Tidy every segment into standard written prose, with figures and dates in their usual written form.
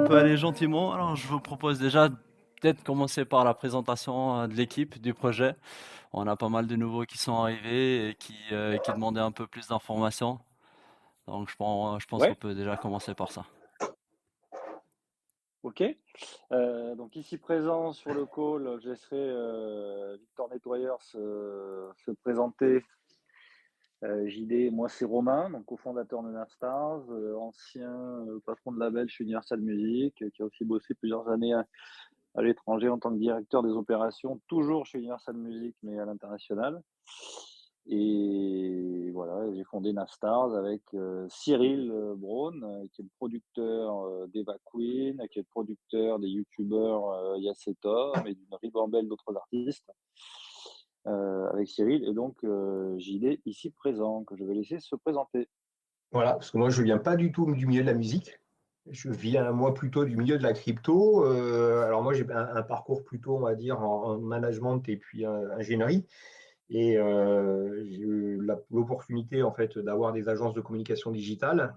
on peut aller gentiment. Alors, je vous propose déjà peut-être commencer par la présentation de l'équipe, du projet. On a pas mal de nouveaux qui sont arrivés et qui demandaient un peu plus d'informations. Donc, je pense qu'on Ouais, peut déjà commencer par ça. OK. Donc ici présent sur le call, je laisserai, Victor Nettoyeur se présenter. JD, moi c'est Romain, donc cofondateur de Navstars, ancien, patron de label chez Universal Music, qui a aussi bossé plusieurs années à l'étranger en tant que directeur des opérations, toujours chez Universal Music, mais à l'international. Et voilà, j'ai fondé Navstars avec Cyril Braun, qui est le producteur d'Eva Queen, qui est le producteur des youtubeurs Yacetom et d'une ribambelle d'autres artistes, avec Cyril. Et donc JD ici présent, que je vais laisser se présenter. Voilà, parce que moi, je viens pas du tout du milieu de la musique. Je viens, moi, plutôt du milieu de la crypto. Alors, moi, j'ai un parcours plutôt, on va dire, en management et puis ingénierie. Et j'ai eu l'opportunité, en fait, d'avoir des agences de communication digitale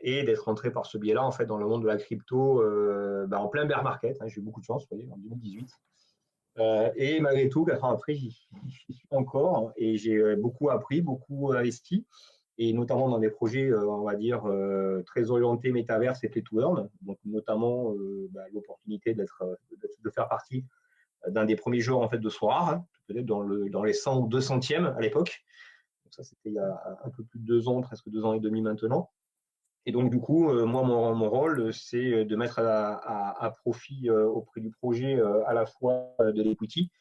et d'être rentré par ce biais-là, en fait, dans le monde de la crypto en plein bear market, hein. J'ai eu beaucoup de chance, vous voyez, en 2018. Et malgré tout, 4 ans après, j'y suis encore et j'ai beaucoup appris, beaucoup investi et notamment dans des projets, on va dire, très orientés métaverse et play to earn. Donc, notamment, l'opportunité de faire partie d'un des premiers joueurs en fait, de Sora, hein, peut-être dans les 100 ou 200e à l'époque. Donc, ça, c'était il y a un peu plus de 2 ans, presque 2 ans et demi maintenant. Et donc, du coup, moi, mon rôle, c'est de mettre à profit auprès du projet à la fois de l'equity,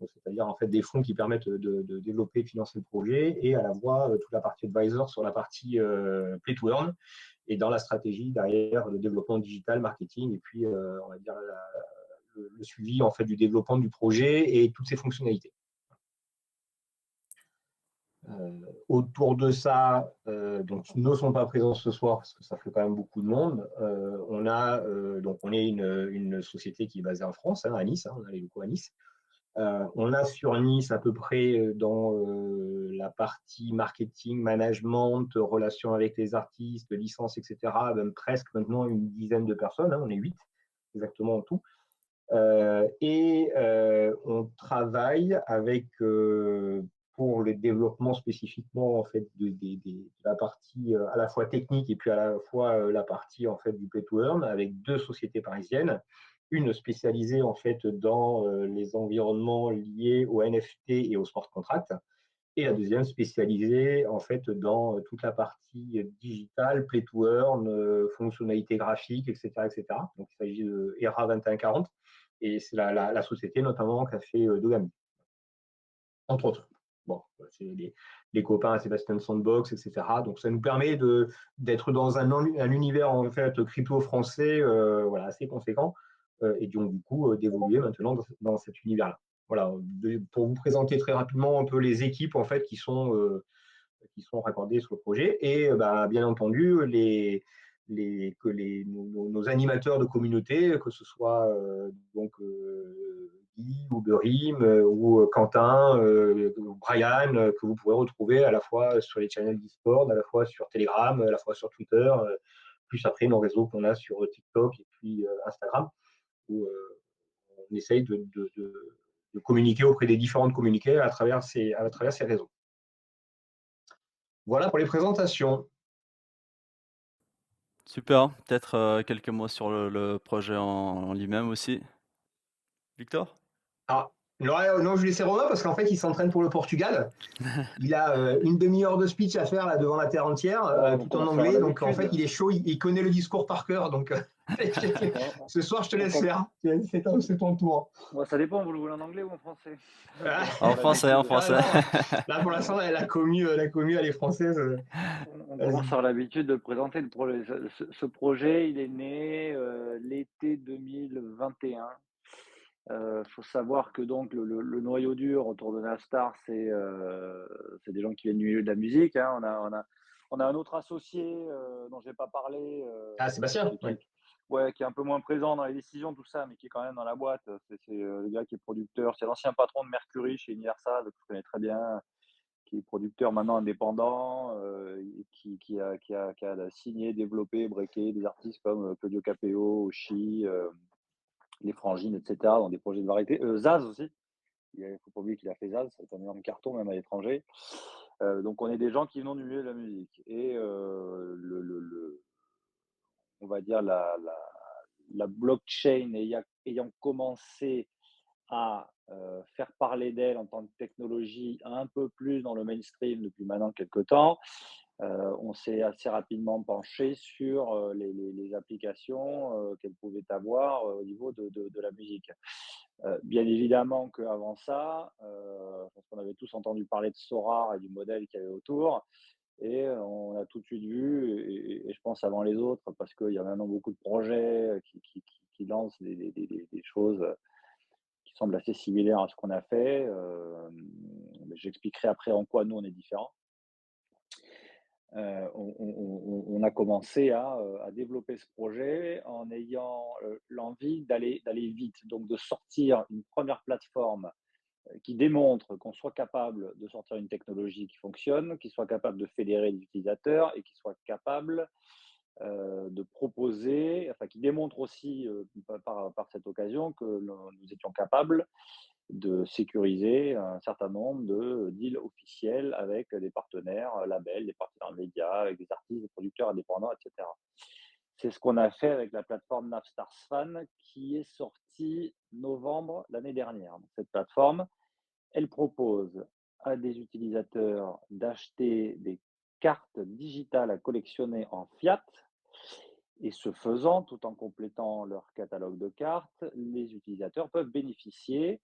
c'est-à-dire en fait des fonds qui permettent de développer et de financer le projet, et à la fois toute la partie advisor sur la partie play to earn, et dans la stratégie derrière le développement digital, marketing, et puis on va dire le suivi en fait du développement du projet et toutes ses fonctionnalités. Autour de ça, donc ils ne sont pas présents ce soir parce que ça fait quand même beaucoup de monde. On est une société qui est basée en France, hein, à Nice, hein, on a les locaux à Nice. On a sur Nice à peu près dans la partie marketing, management, relations avec les artistes, licences, etc., même presque maintenant une dizaine de personnes, hein, on est 8 exactement en tout. On travaille avec, pour le développement spécifiquement en fait, de la partie à la fois technique et puis à la fois la partie en fait, du play to earn avec 2 sociétés parisiennes, une spécialisée en fait dans les environnements liés au NFT et au smart contract, et la deuxième spécialisée en fait dans toute la partie digitale, play to earn, fonctionnalités graphiques, etc., etc. Donc il s'agit de ERA 2140 et c'est la société notamment qui a fait Dogami, entre autres. Bon, c'est les copains à Sébastien Sandbox, etc. Donc ça nous permet d'être dans un univers en fait crypto français voilà, assez conséquent et donc du coup d'évoluer maintenant dans cet univers-là. Voilà, pour vous présenter très rapidement un peu les équipes en fait qui sont raccordées sur le projet et bien entendu nos animateurs de communauté, que ce soit Guy ou Berim ou Quentin, Brian, que vous pourrez retrouver à la fois sur les channels Discord, à la fois sur Telegram, à la fois sur Twitter, plus après nos réseaux qu'on a sur TikTok et puis Instagram, où on essaye de communiquer auprès des différentes communautés à travers ces réseaux. Voilà pour les présentations. Super. Peut-être quelques mots sur le projet en lui-même aussi. Victor? Ah, non, je vais laisser Romain parce qu'en fait, il s'entraîne pour le Portugal. Il a une demi-heure de speech à faire là, devant la terre entière, Bon, donc tout on en va faire anglais. Donc, en fait, l'habitude. il est chaud, il connaît le discours par cœur. Donc, On, ce soir, je te on laisse com- faire. C'est ton tour. Bon, ça dépend, vous le voulez en anglais ou en français? Ah, Pour En avoir français, en l'habitude. ah français. non, là, pour l'instant, la commu, elle est française. On commence Vas-y. à avoir l'habitude de présenter le projet. Ce projet, il est né l'été 2021. Faut savoir que donc le noyau dur autour de Nastar, c'est des gens qui viennent du milieu de la musique, hein. On a un autre associé dont je vais pas parler, Ah, Sébastien, ouais. ouais, qui est un peu moins présent dans les décisions, tout ça, mais qui est quand même dans la boîte. C'est le gars qui est producteur. C'est l'ancien patron de Mercury chez Universal, que je connais très bien. qui est producteur maintenant indépendant, qui a signé, développé, breaké des artistes comme Claudio Capeo, Oshi, les Frangines, etc., dans des projets de variété. Zaz aussi, il ne faut pas oublier qu'il a fait Zaz, c'est un énorme carton même à l'étranger. Donc on est des gens qui venons du milieu de la musique. Et on va dire la blockchain ayant commencé à faire parler d'elle en tant que technologie un peu plus dans le mainstream depuis maintenant quelques temps, on s'est assez rapidement penché sur les applications qu'elle pouvait avoir au niveau de la musique. Bien évidemment qu'avant ça, je pense qu'on avait tous entendu parler de Sora et du modèle qu'il y avait autour. Et on a tout de suite vu, et je pense avant les autres, parce qu'il y a maintenant beaucoup de projets qui lancent des choses qui semblent assez similaires à ce qu'on a fait. Mais j'expliquerai après en quoi nous on est différents. On a commencé à développer ce projet en ayant l'envie d'aller vite, donc de sortir une première plateforme qui démontre qu'on soit capable de sortir une technologie qui fonctionne, qui soit capable de fédérer les utilisateurs et qui soit capable de proposer, enfin qui démontre aussi par cette occasion que nous étions capables de sécuriser un certain nombre de deals officiels avec des partenaires labels, des partenaires médias, avec des artistes, des producteurs indépendants, etc. C'est ce qu'on a fait avec la plateforme Napstars Fan qui est sortie novembre l'année dernière. Donc, cette plateforme, elle propose à des utilisateurs d'acheter des cartes digitales à collectionner en fiat. Et ce faisant, tout en complétant leur catalogue de cartes, les utilisateurs peuvent bénéficier.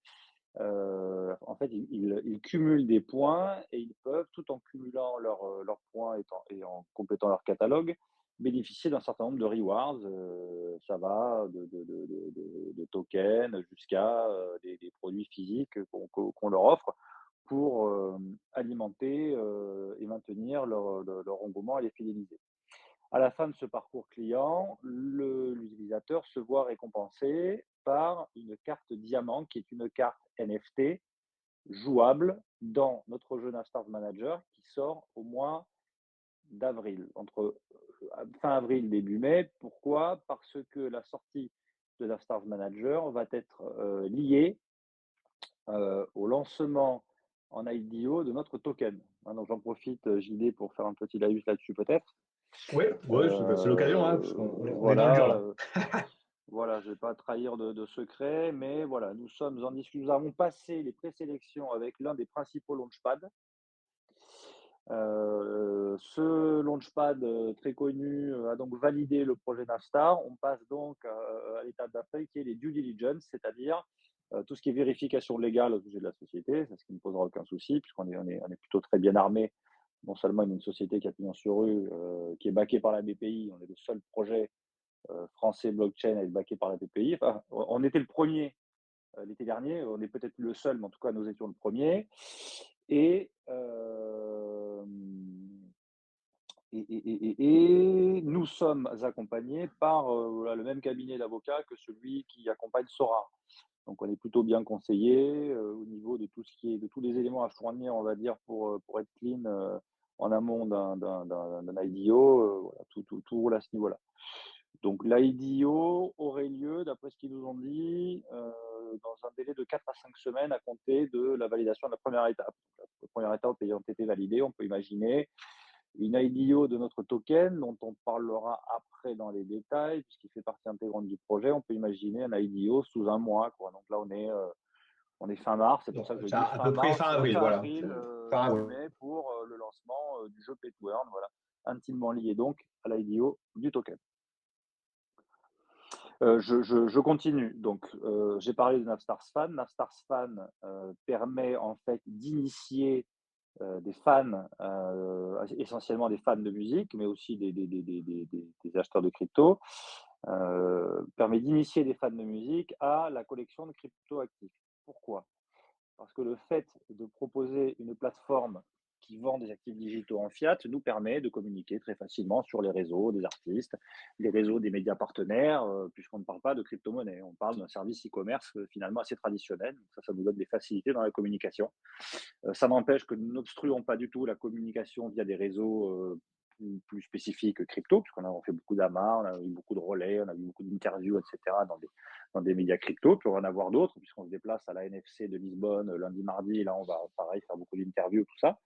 En fait, ils cumulent des points et ils peuvent, tout en cumulant leurs points et en complétant leur catalogue, bénéficier d'un certain nombre de rewards. Ça va de tokens jusqu'à des produits physiques qu'on leur offre pour alimenter et maintenir leur engouement et les fidéliser. À la fin de ce parcours client, l'utilisateur se voit récompensé par une carte diamant qui est une carte NFT jouable dans notre jeu Napstars Manager qui sort au mois d'avril, entre fin avril, début mai. Pourquoi? Parce que la sortie de Napstars Manager va être liée au lancement en IDO de notre token. Donc j'en profite, JD, pour faire un petit laïus là-dessus peut-être. Oui, ouais, c'est l'occasion, hein, parce qu'on on est dans le dur là. Voilà, je ne vais pas trahir de secret, mais voilà, nous sommes en discussion. Nous avons passé les présélections avec l'un des principaux launchpads. Ce launchpad très connu a donc validé le projet Navstar. On passe donc à l'étape d'après qui est les due diligence, c'est-à-dire tout ce qui est vérification légale au sujet de la société, c'est ce qui ne posera aucun souci, puisqu'on est plutôt très bien armé. Non seulement il y a une société qui a pignon sur rue, qui est backée par la BPI, on est le seul projet français blockchain à être backé par la BPI. Enfin, on était le premier l'été dernier, on est peut-être le seul, mais en tout cas, nous étions le premier. Et, nous sommes accompagnés par le même cabinet d'avocats que celui qui accompagne Sora. Donc, on est plutôt bien conseillé au niveau de tout ce qui est, de tous les éléments à fournir, on va dire, pour être clean en amont d'un IDO. Voilà, tout roule à ce niveau-là. Donc l'IDO aurait lieu, d'après ce qu'ils nous ont dit, dans un délai de 4 à 5 semaines à compter de la validation de la première étape. La première étape ayant été validée, on peut imaginer une IDO de notre token, dont on parlera après dans les détails, puisqu'il fait partie intégrante du projet. On peut imaginer un IDO sous un mois, quoi. Donc là, on est fin mars, c'est pour ça que je dis à fin peu près mars, fin avril, fin voilà. avril, Fin début avril. mai pour le lancement du jeu Pay to Earn, voilà, intimement lié donc à l'IDO du token. Je continue. Donc, j'ai parlé de Napstars Fan. Napstars Fan permet en fait d'initier des fans, essentiellement des fans de musique, mais aussi des acheteurs de crypto, permet d'initier des fans de musique à la collection de crypto actifs. Pourquoi? Parce que le fait de proposer une plateforme qui vend des actifs digitaux en fiat nous permet de communiquer très facilement sur les réseaux des artistes, les réseaux des médias partenaires, puisqu'on ne parle pas de crypto-monnaie, on parle d'un service e-commerce finalement assez traditionnel. Donc ça nous donne des facilités dans la communication. Ça n'empêche que nous n'obstruons pas du tout la communication via des réseaux plus spécifiques crypto, puisqu'on a fait beaucoup d'AMA, on a eu beaucoup de relais, on a eu beaucoup d'interviews, etc., dans des médias crypto, puis on va en avoir d'autres, puisqu'on se déplace à la NFC de Lisbonne lundi, mardi, et là on va pareil faire beaucoup d'interviews, tout ça.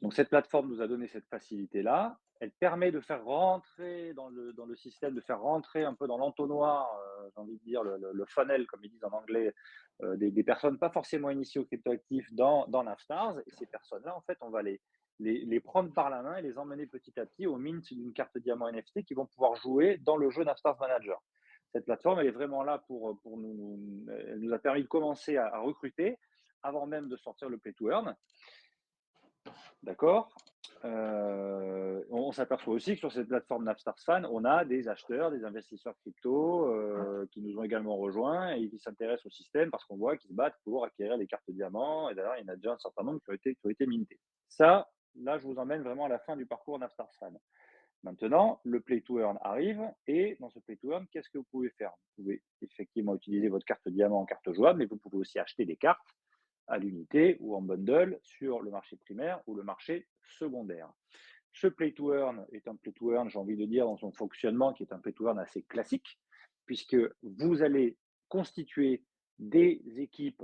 Donc cette plateforme nous a donné cette facilité-là. Elle permet de faire rentrer dans le système, de faire rentrer un peu dans l'entonnoir, j'ai envie de dire le funnel, comme ils disent en anglais, des personnes pas forcément initiées au cryptoactif dans Navstars. Et ces personnes-là, en fait, on va les prendre par la main et les emmener petit à petit au mint d'une carte diamant NFT qui vont pouvoir jouer dans le jeu Navstars Manager. Cette plateforme, elle est vraiment là pour nous. Elle nous a permis de commencer à recruter avant même de sortir le Play to Earn. D'accord. On s'aperçoit aussi que sur cette plateforme Navstars Fan, on a des acheteurs, des investisseurs crypto qui nous ont également rejoints et qui s'intéressent au système parce qu'on voit qu'ils se battent pour acquérir des cartes diamants. Et d'ailleurs, il y en a déjà un certain nombre qui ont été mintés. Ça, là, je vous emmène vraiment à la fin du parcours Navstars Fan. Maintenant, le Play to Earn arrive et dans ce Play to Earn, qu'est-ce que vous pouvez faire? Vous pouvez effectivement utiliser votre carte diamant en carte jouable, mais vous pouvez aussi acheter des cartes à l'unité ou en bundle sur le marché primaire ou le marché secondaire. Ce Play to Earn est un Play to Earn, j'ai envie de dire, dans son fonctionnement, qui est un Play to Earn assez classique, puisque vous allez constituer des équipes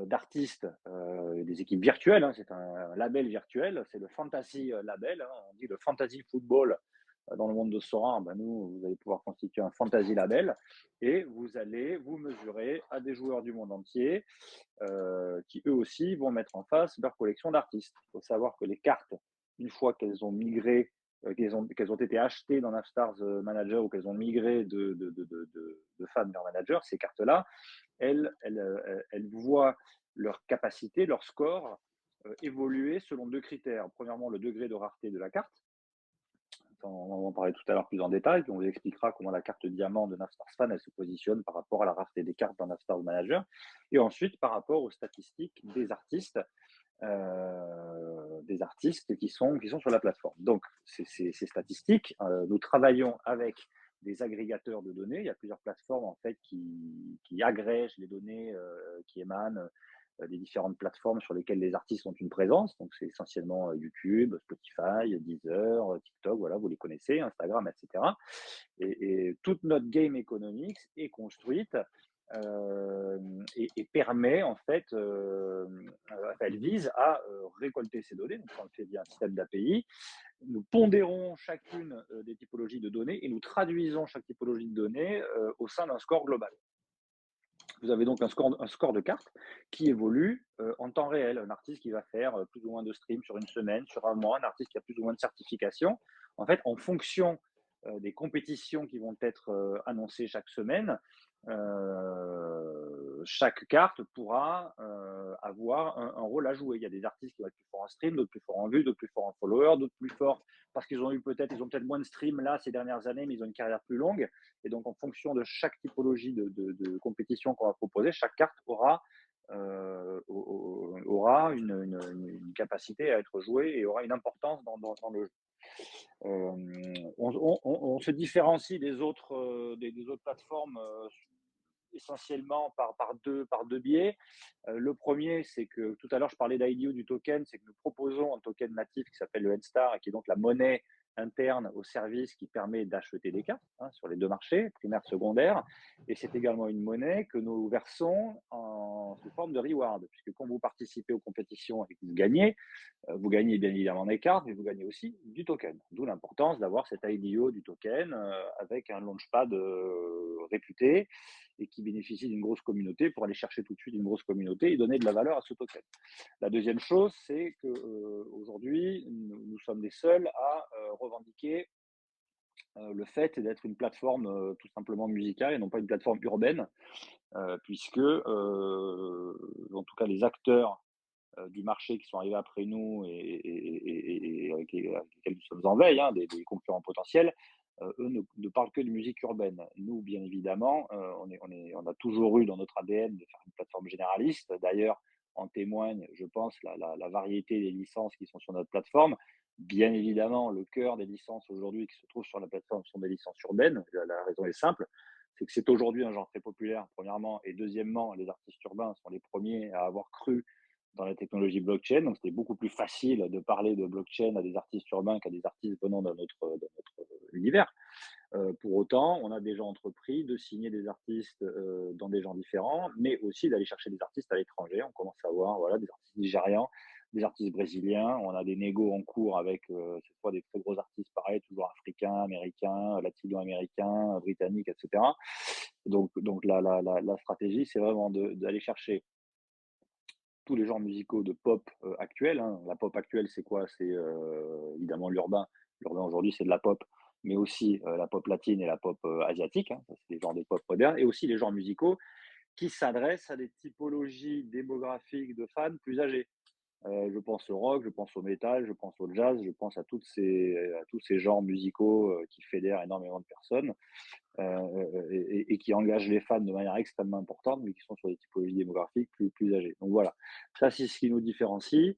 d'artistes, des équipes virtuelles, hein, c'est un label virtuel, c'est le Fantasy Label, hein, on dit le Fantasy Football dans le monde de Sora, ben nous, vous allez pouvoir constituer un Fantasy Label et vous allez vous mesurer à des joueurs du monde entier qui eux aussi vont mettre en face leur collection d'artistes. Il faut savoir que les cartes, une fois qu'elles ont migré, qu'elles ont été achetées dans Navstars Manager ou qu'elles ont migré de fans vers Manager, ces cartes-là, elles voient leur capacité, leur score évoluer selon deux critères. Premièrement, le degré de rareté de la carte. On va en parler tout à l'heure plus en détail, puis on vous expliquera comment la carte diamant de Navstars Fan elle se positionne par rapport à la rareté des cartes dans Navstars Manager, et ensuite par rapport aux statistiques des artistes qui sont sur la plateforme. Donc, ces statistiques, nous travaillons avec des agrégateurs de données. Il y a plusieurs plateformes en fait qui agrègent les données qui émanent des différentes plateformes sur lesquelles les artistes ont une présence. Donc, c'est essentiellement YouTube, Spotify, Deezer, TikTok, voilà, vous les connaissez, Instagram, etc. Et toute notre game economics est construite et permet en fait, elle vise à récolter ces données. Donc, on le fait via un système d'API. Nous pondérons chacune des typologies de données et nous traduisons chaque typologie de données au sein d'un score global. Vous avez donc un score de cartes qui évolue en temps réel. Un artiste qui va faire plus ou moins de streams sur une semaine, sur un mois, un artiste qui a plus ou moins de certifications. En fait, en fonction des compétitions qui vont être annoncées chaque semaine, chaque carte pourra avoir un rôle à jouer. Il y a des artistes qui vont être plus forts en stream, d'autres plus forts en vue, d'autres plus forts en followers, d'autres plus forts parce qu'ils ont peut-être moins de stream là ces dernières années, mais ils ont une carrière plus longue. Et donc, en fonction de chaque typologie de compétition qu'on va proposer, chaque carte aura une capacité à être jouée et aura une importance dans le jeu. On se différencie des autres plateformes essentiellement par deux biais. Le premier, c'est que tout à l'heure, je parlais d'IDO du token, c'est que nous proposons un token natif qui s'appelle le N-Star et qui est donc la monnaie interne au service qui permet d'acheter des cartes sur les deux marchés, primaire, secondaire. Et c'est également une monnaie que nous versons sous forme de reward, puisque quand vous participez aux compétitions et que vous gagnez bien évidemment des cartes, mais vous gagnez aussi du token. D'où l'importance d'avoir cet IDO du token avec un launchpad réputé et qui bénéficie d'une grosse communauté pour aller chercher tout de suite une grosse communauté et donner de la valeur à ce token. La deuxième chose, c'est qu'aujourd'hui, nous sommes les seuls à revendiquer le fait d'être une plateforme tout simplement musicale et non pas une plateforme urbaine, puisque en tout cas les acteurs du marché qui sont arrivés après nous et avec lesquels nous sommes en veille, des concurrents potentiels, eux ne parlent que de musique urbaine. Nous, bien évidemment, on a toujours eu dans notre ADN de faire une plateforme généraliste. D'ailleurs, En témoigne, je pense, la variété des licences qui sont sur notre plateforme. Bien évidemment, le cœur des licences aujourd'hui qui se trouvent sur la plateforme sont des licences urbaines. La raison est simple, c'est que c'est aujourd'hui un genre très populaire, premièrement, et deuxièmement, les artistes urbains sont les premiers à avoir cru dans la technologie blockchain. Donc, c'était beaucoup plus facile de parler de blockchain à des artistes urbains qu'à des artistes venant de notre univers. Pour autant, on a déjà entrepris de signer des artistes dans des genres différents, mais aussi d'aller chercher des artistes à l'étranger. On commence à voir voilà, des artistes nigérians, des artistes brésiliens. On a des négos en cours avec cette fois des très gros artistes, pareil, toujours africains, américains, latino-américains, britanniques, etc. Donc la stratégie, c'est vraiment d'aller chercher tous les genres musicaux de pop actuels. Hein. La pop actuelle, c'est quoi? C'est évidemment l'urbain. L'urbain aujourd'hui, c'est de la pop, mais aussi la pop latine et la pop asiatique. Hein. Ça, c'est les genres de pop modernes. Et aussi les genres musicaux qui s'adressent à des typologies démographiques de fans plus âgés. Je pense au rock, je pense au métal, je pense au jazz, je pense à tous ces genres musicaux qui fédèrent énormément de personnes et qui engagent les fans de manière extrêmement importante, mais qui sont sur des typologies démographiques plus âgées. Donc voilà, ça c'est ce qui nous différencie,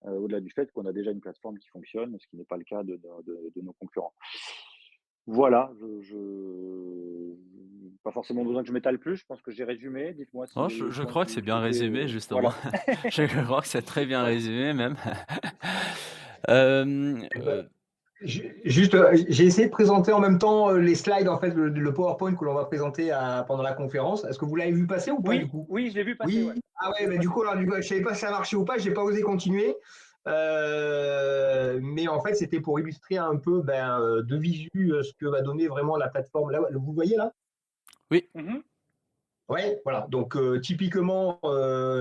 au-delà du fait qu'on a déjà une plateforme qui fonctionne, ce qui n'est pas le cas de nos concurrents. Voilà, pas forcément besoin que je m'étale plus, je pense que j'ai résumé. Dites-moi s'il Oh, y a des je points crois que que vous c'est bien souhaitez. résumé, justement. Voilà. Je crois que c'est très bien Voilà. résumé, même. Euh, Eh ben, euh, juste, j'ai essayé de présenter en même temps les slides, en fait, le PowerPoint que l'on va présenter pendant la conférence. Est-ce que vous l'avez vu passer ou pas du Oui, coup? oui, je l'ai vu passer, ouais. Oui. Ah Je l'ai ouais, vu mais du passer. coup, alors, je ne savais pas si ça marchait ou pas, je n'ai pas osé continuer. Mais en fait, c'était pour illustrer un peu de visu ce que va donner vraiment la plateforme. Là, vous le voyez là? oui, Mhm. Ouais, voilà. Donc, typiquement,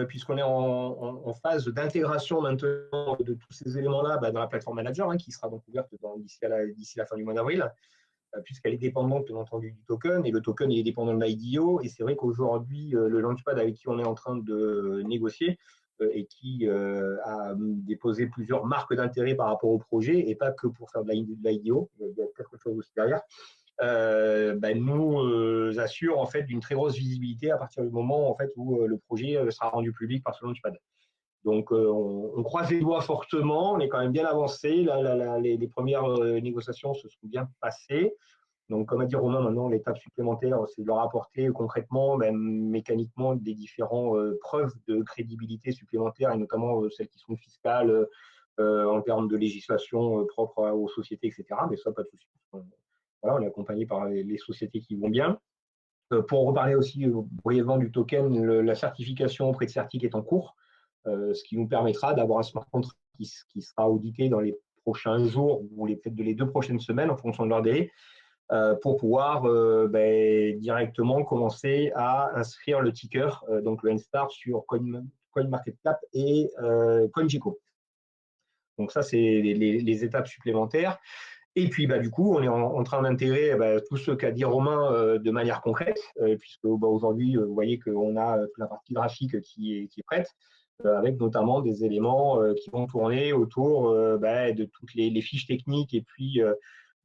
puisqu'on est en phase d'intégration maintenant de tous ces éléments-là dans la plateforme manager, hein, qui sera donc ouverte d'ici la fin du mois d'avril, puisqu'elle est dépendante, bien entendu, du token, et le token il est dépendant de l'IDO. Et c'est vrai qu'aujourd'hui, le Launchpad avec qui on est en train de négocier et qui a déposé plusieurs marques d'intérêt par rapport au projet, et pas que pour faire de l'IDO, il y a quelque chose aussi derrière, nous assure en fait d'une très grosse visibilité à partir du moment en fait où le projet sera rendu public par ce Launchpad. Donc on croise les doigts fortement, on est quand même bien avancé. Là, les premières négociations se sont bien passées. Donc, comme a dit Romain, maintenant, l'étape supplémentaire, c'est de leur apporter concrètement, même mécaniquement, des différents preuves de crédibilité supplémentaires, et notamment celles qui sont fiscales, en termes de législation propre aux sociétés, etc. Mais ça, pas de souci. Voilà, on est accompagné par les sociétés qui vont bien. Pour reparler aussi brièvement du token, la certification auprès de Certic est en cours, ce qui nous permettra d'avoir un smart contract qui sera audité dans les prochains jours ou peut-être les 2 prochaines semaines en fonction de leur délai, pour pouvoir directement commencer à inscrire le ticker, donc le NSTAR sur CoinMarketCap et CoinGecko. Donc ça, c'est les étapes supplémentaires. Et puis, du coup, on est en train d'intégrer tout ce qu'a dit Romain de manière concrète, puisque aujourd'hui, vous voyez qu'on a toute la partie graphique qui est prête, avec notamment des éléments qui vont tourner autour de toutes les fiches techniques et puis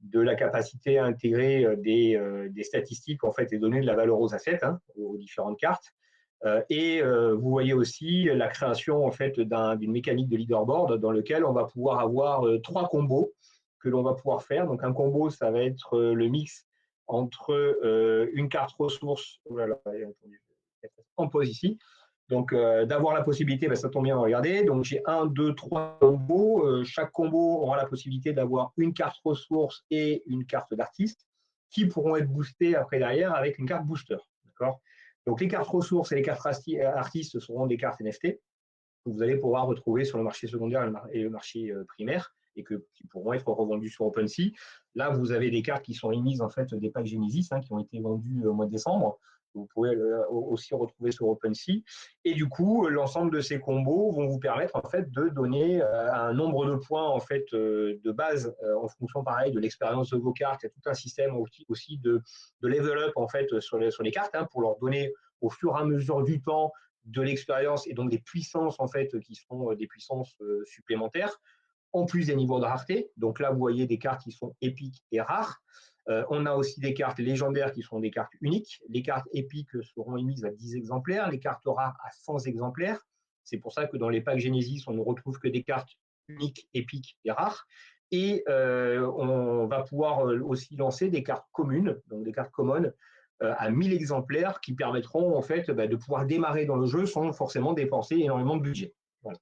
de la capacité à intégrer des statistiques en fait et donner de la valeur aux assets, hein, aux différentes cartes. Vous voyez aussi la création en fait d'une mécanique de leaderboard dans lequel on va pouvoir avoir 3 combos que l'on va pouvoir faire. Donc un combo, ça va être le mix entre une carte ressource, en pause ici. Donc d'avoir la possibilité, ça tombe bien, regardez. Donc j'ai 1, 2, 3 combos. Chaque combo aura la possibilité d'avoir une carte ressource et une carte d'artiste qui pourront être boostées après derrière avec une carte booster. D'accord. Donc les cartes ressources et les cartes artistes seront des cartes NFT que vous allez pouvoir retrouver sur le marché secondaire et le marché primaire et qui pourront être revendues sur OpenSea. Là, vous avez des cartes qui sont émises en fait des packs Genesis qui ont été vendues au mois de décembre. Vous pouvez aussi retrouver sur OpenSea. Et du coup, l'ensemble de ces combos vont vous permettre en fait de donner un nombre de points en fait de base en fonction pareil de l'expérience de vos cartes. Il y a tout un système aussi de level up en fait sur les cartes pour leur donner au fur et à mesure du temps de l'expérience et donc des puissances en fait qui sont des puissances supplémentaires en plus des niveaux de rareté. Donc là, vous voyez des cartes qui sont épiques et rares. On a aussi des cartes légendaires qui sont des cartes uniques. Les cartes épiques seront émises à 10 exemplaires, les cartes rares à 100 exemplaires. C'est pour ça que dans les packs Genesis, on ne retrouve que des cartes uniques, épiques et rares. Et on va pouvoir aussi lancer des cartes communes, donc des cartes communes à 1000 exemplaires qui permettront en fait de pouvoir démarrer dans le jeu sans forcément dépenser énormément de budget. Voilà.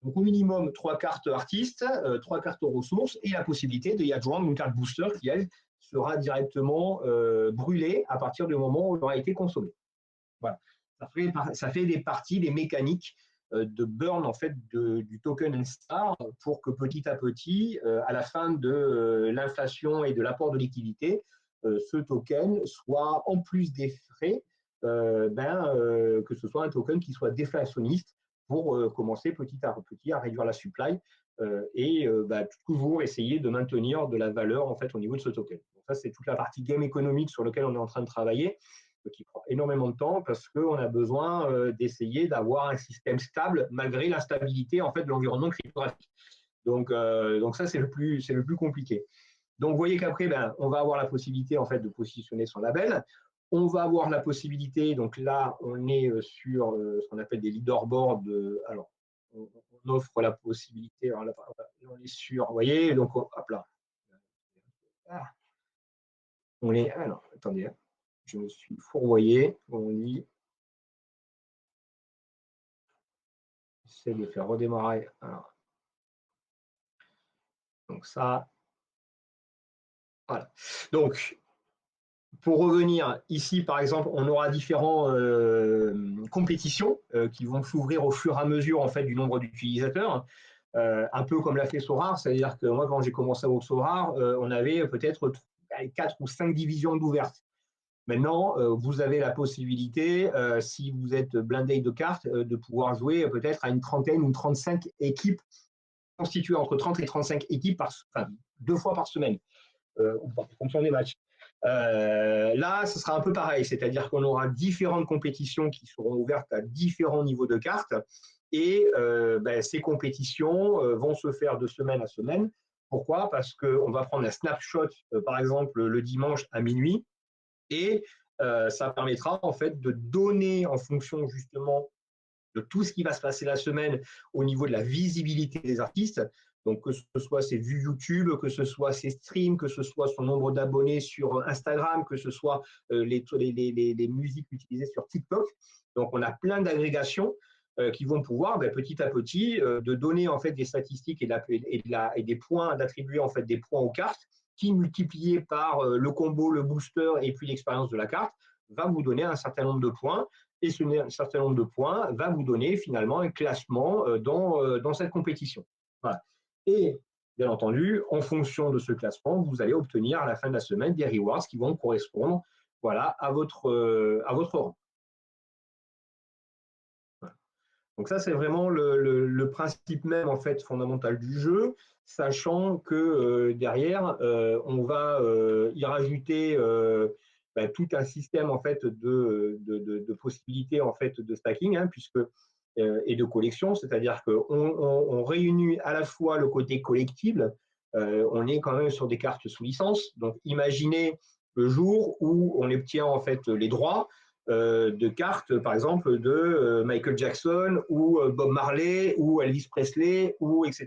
Donc au minimum 3 cartes artistes, 3 cartes aux ressources et la possibilité de y adjoindre une carte booster qui, elle, sera directement brûlée à partir du moment où elle aura été consommée. Voilà. Ça fait des parties, des mécaniques de burn en fait du token N-Star pour que petit à petit, à la fin de l'inflation et de l'apport de liquidité, ce token soit en plus des frais, que ce soit un token qui soit déflationniste pour commencer petit à petit à réduire la supply et toujours essayer de maintenir de la valeur en fait au niveau de ce token. Donc ça, c'est toute la partie game économique sur laquelle on est en train de travailler, qui prend énormément de temps parce qu'on a besoin d'essayer d'avoir un système stable malgré l'instabilité en fait, de l'environnement cryptographique. Donc ça, c'est le plus compliqué. Donc, vous voyez qu'après, on va avoir la possibilité en fait, de positionner son label. On va avoir la possibilité, donc là, on est sur ce qu'on appelle des leaderboards. Alors, on offre la possibilité, alors là, on est sur, vous voyez, donc, hop là. On est, alors, attendez, je me suis fourvoyé, on dit, j'essaie de faire redémarrer. Alors, donc ça, voilà. Donc, pour revenir ici, par exemple, on aura différentes compétitions qui vont s'ouvrir au fur et à mesure en fait, du nombre d'utilisateurs, un peu comme l'a fait Sorare, c'est-à-dire que moi, quand j'ai commencé avec Sorare, on avait peut-être 4 ou 5 divisions d'ouvertes. Maintenant, vous avez la possibilité, si vous êtes blindé de cartes, de pouvoir jouer peut-être à une trentaine ou 35 équipes constituées entre 30 et 35 équipes 2 fois par semaine, en fonction des matchs. Là, ce sera un peu pareil, c'est-à-dire qu'on aura différentes compétitions qui seront ouvertes à différents niveaux de cartes et ces compétitions vont se faire de semaine à semaine. Pourquoi? Parce qu'on va prendre un snapshot, par exemple, le dimanche à minuit et ça permettra en fait de donner en fonction justement de tout ce qui va se passer la semaine au niveau de la visibilité des artistes. Donc, que ce soit ses vues YouTube, que ce soit ses streams, que ce soit son nombre d'abonnés sur Instagram, que ce soit les musiques utilisées sur TikTok. Donc, on a plein d'agrégations qui vont pouvoir petit à petit de donner en fait des statistiques et des points, d'attribuer en fait des points aux cartes qui, multipliés par le combo, le booster et puis l'expérience de la carte, va vous donner un certain nombre de points et ce certain nombre de points va vous donner finalement un classement dans cette compétition. Voilà. Et bien entendu, en fonction de ce classement, vous allez obtenir à la fin de la semaine des rewards qui vont correspondre à votre rang. Voilà. Donc ça, c'est vraiment le principe même en fait fondamental du jeu, sachant que derrière, on va y rajouter tout un système en fait de possibilités en fait de stacking, puisque et de collection, c'est-à-dire qu'on réunit à la fois le côté collectible, on est quand même sur des cartes sous licence, donc imaginez le jour où on obtient en fait les droits de cartes, par exemple, de Michael Jackson ou Bob Marley ou Elvis Presley ou etc.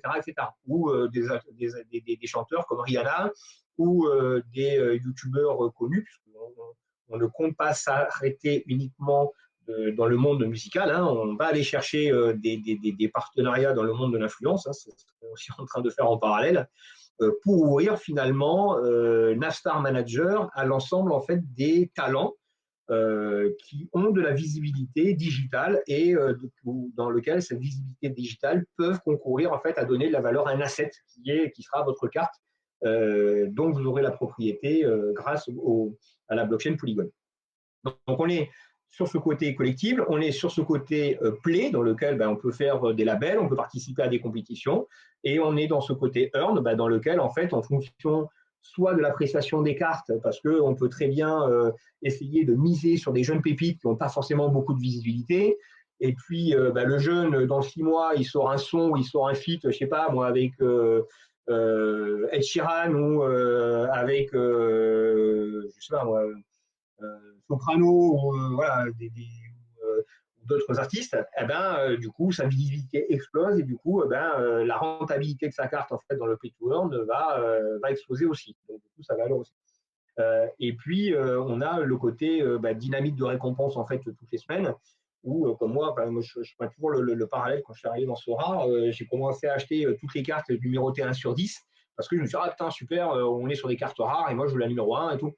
Ou des chanteurs comme Rihanna ou des youtubeurs connus, puisqu'on ne compte pas s'arrêter uniquement dans le monde musical, on va aller chercher des partenariats dans le monde de l'influence, c'est ce qu'on est aussi en train de faire en parallèle, pour ouvrir finalement Navstar Manager à l'ensemble en fait des talents qui ont de la visibilité digitale et dans lequel cette visibilité digitale peuvent concourir en fait à donner de la valeur à un asset qui sera votre carte dont vous aurez la propriété grâce à la blockchain Polygon. Donc on est sur ce côté collectible, on est sur ce côté play dans lequel on peut faire des labels, on peut participer à des compétitions et on est dans ce côté earn dans lequel en fait en fonction soit de l'appréciation des cartes, parce qu'on peut très bien essayer de miser sur des jeunes pépites qui n'ont pas forcément beaucoup de visibilité. Et puis, le jeune, dans 6 mois, il sort un son ou il sort un feat, je ne sais pas, moi, avec Ed Sheeran ou avec, je sais pas, moi, Soprano ou voilà, d'autres artistes, eh ben, du coup, sa visibilité explose et du coup, la rentabilité de sa carte en fait dans le play to earn va exploser aussi. Donc, du coup, ça va aller aussi. Et puis, on a le côté dynamique de récompense en fait toutes les semaines. Où, comme moi je prends toujours le parallèle quand je suis arrivé dans Sora, j'ai commencé à acheter toutes les cartes numérotées 1 sur 10 parce que je me suis dit, ah putain, super, on est sur des cartes rares et moi je veux la numéro 1 et tout.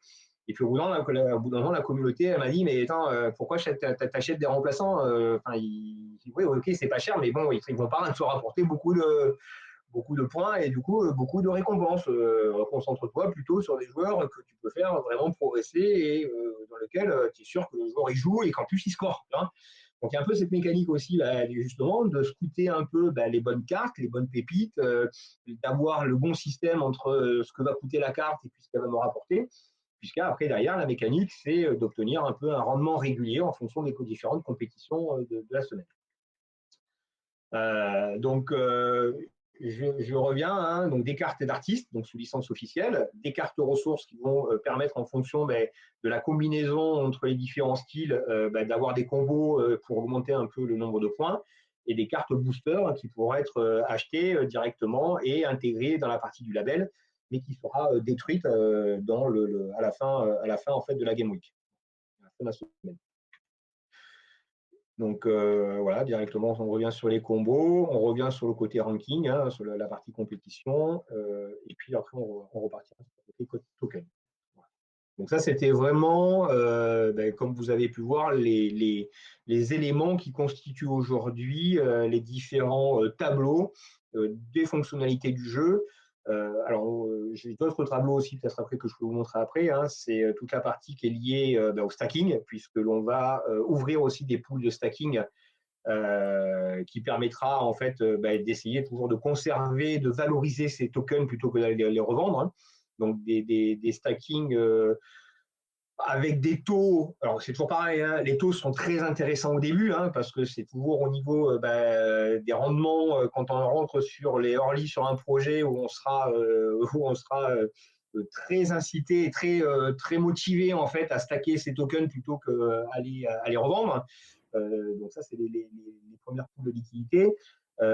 Et puis au bout d'un moment, la communauté elle m'a dit, mais attends, pourquoi t'achètes des remplaçants oui, ok, c'est pas cher, mais bon, ils vont pas se rapporter beaucoup de points et du coup beaucoup de récompenses. Concentre-toi plutôt sur des joueurs que tu peux faire vraiment progresser et dans lesquels tu es sûr que le joueur il joue et qu'en plus il score. Hein. Donc il y a un peu cette mécanique aussi justement de scouter un peu les bonnes cartes, les bonnes pépites, d'avoir le bon système entre ce que va coûter la carte et puis ce qu'elle va me rapporter. Puisqu'après, derrière, la mécanique, c'est d'obtenir un peu un rendement régulier en fonction des différentes compétitions de la semaine. Donc, je reviens, hein, donc des cartes d'artistes, donc sous licence officielle, des cartes ressources qui vont permettre en fonction de la combinaison entre les différents styles d'avoir des combos pour augmenter un peu le nombre de points, et des cartes boosters qui pourront être achetées directement et intégrées dans la partie du label, mais qui sera détruite à la fin en fait de la Game Week, à la fin de la semaine. Donc voilà, directement, on revient sur les combos, on revient sur le côté ranking, hein, sur la partie compétition, et puis après, on repartira sur le côté token. Voilà. Donc ça, c'était vraiment, comme vous avez pu voir, les éléments qui constituent aujourd'hui les différents tableaux des fonctionnalités du jeu. Alors, j'ai d'autres tableaux aussi, peut-être après que je peux vous montrer après. Hein, c'est toute la partie qui est liée au stacking, puisque l'on va ouvrir aussi des pools de stacking qui permettra en fait d'essayer toujours de conserver, de valoriser ces tokens plutôt que de les revendre. Hein. Donc, des stackings avec des taux, alors c'est toujours pareil, hein, les taux sont très intéressants au début, hein, parce que c'est toujours au niveau des rendements quand on rentre sur les early sur un projet où on sera très incité et très motivé en fait à stacker ces tokens plutôt qu'à les revendre. Donc ça, c'est les premières poules de liquidité.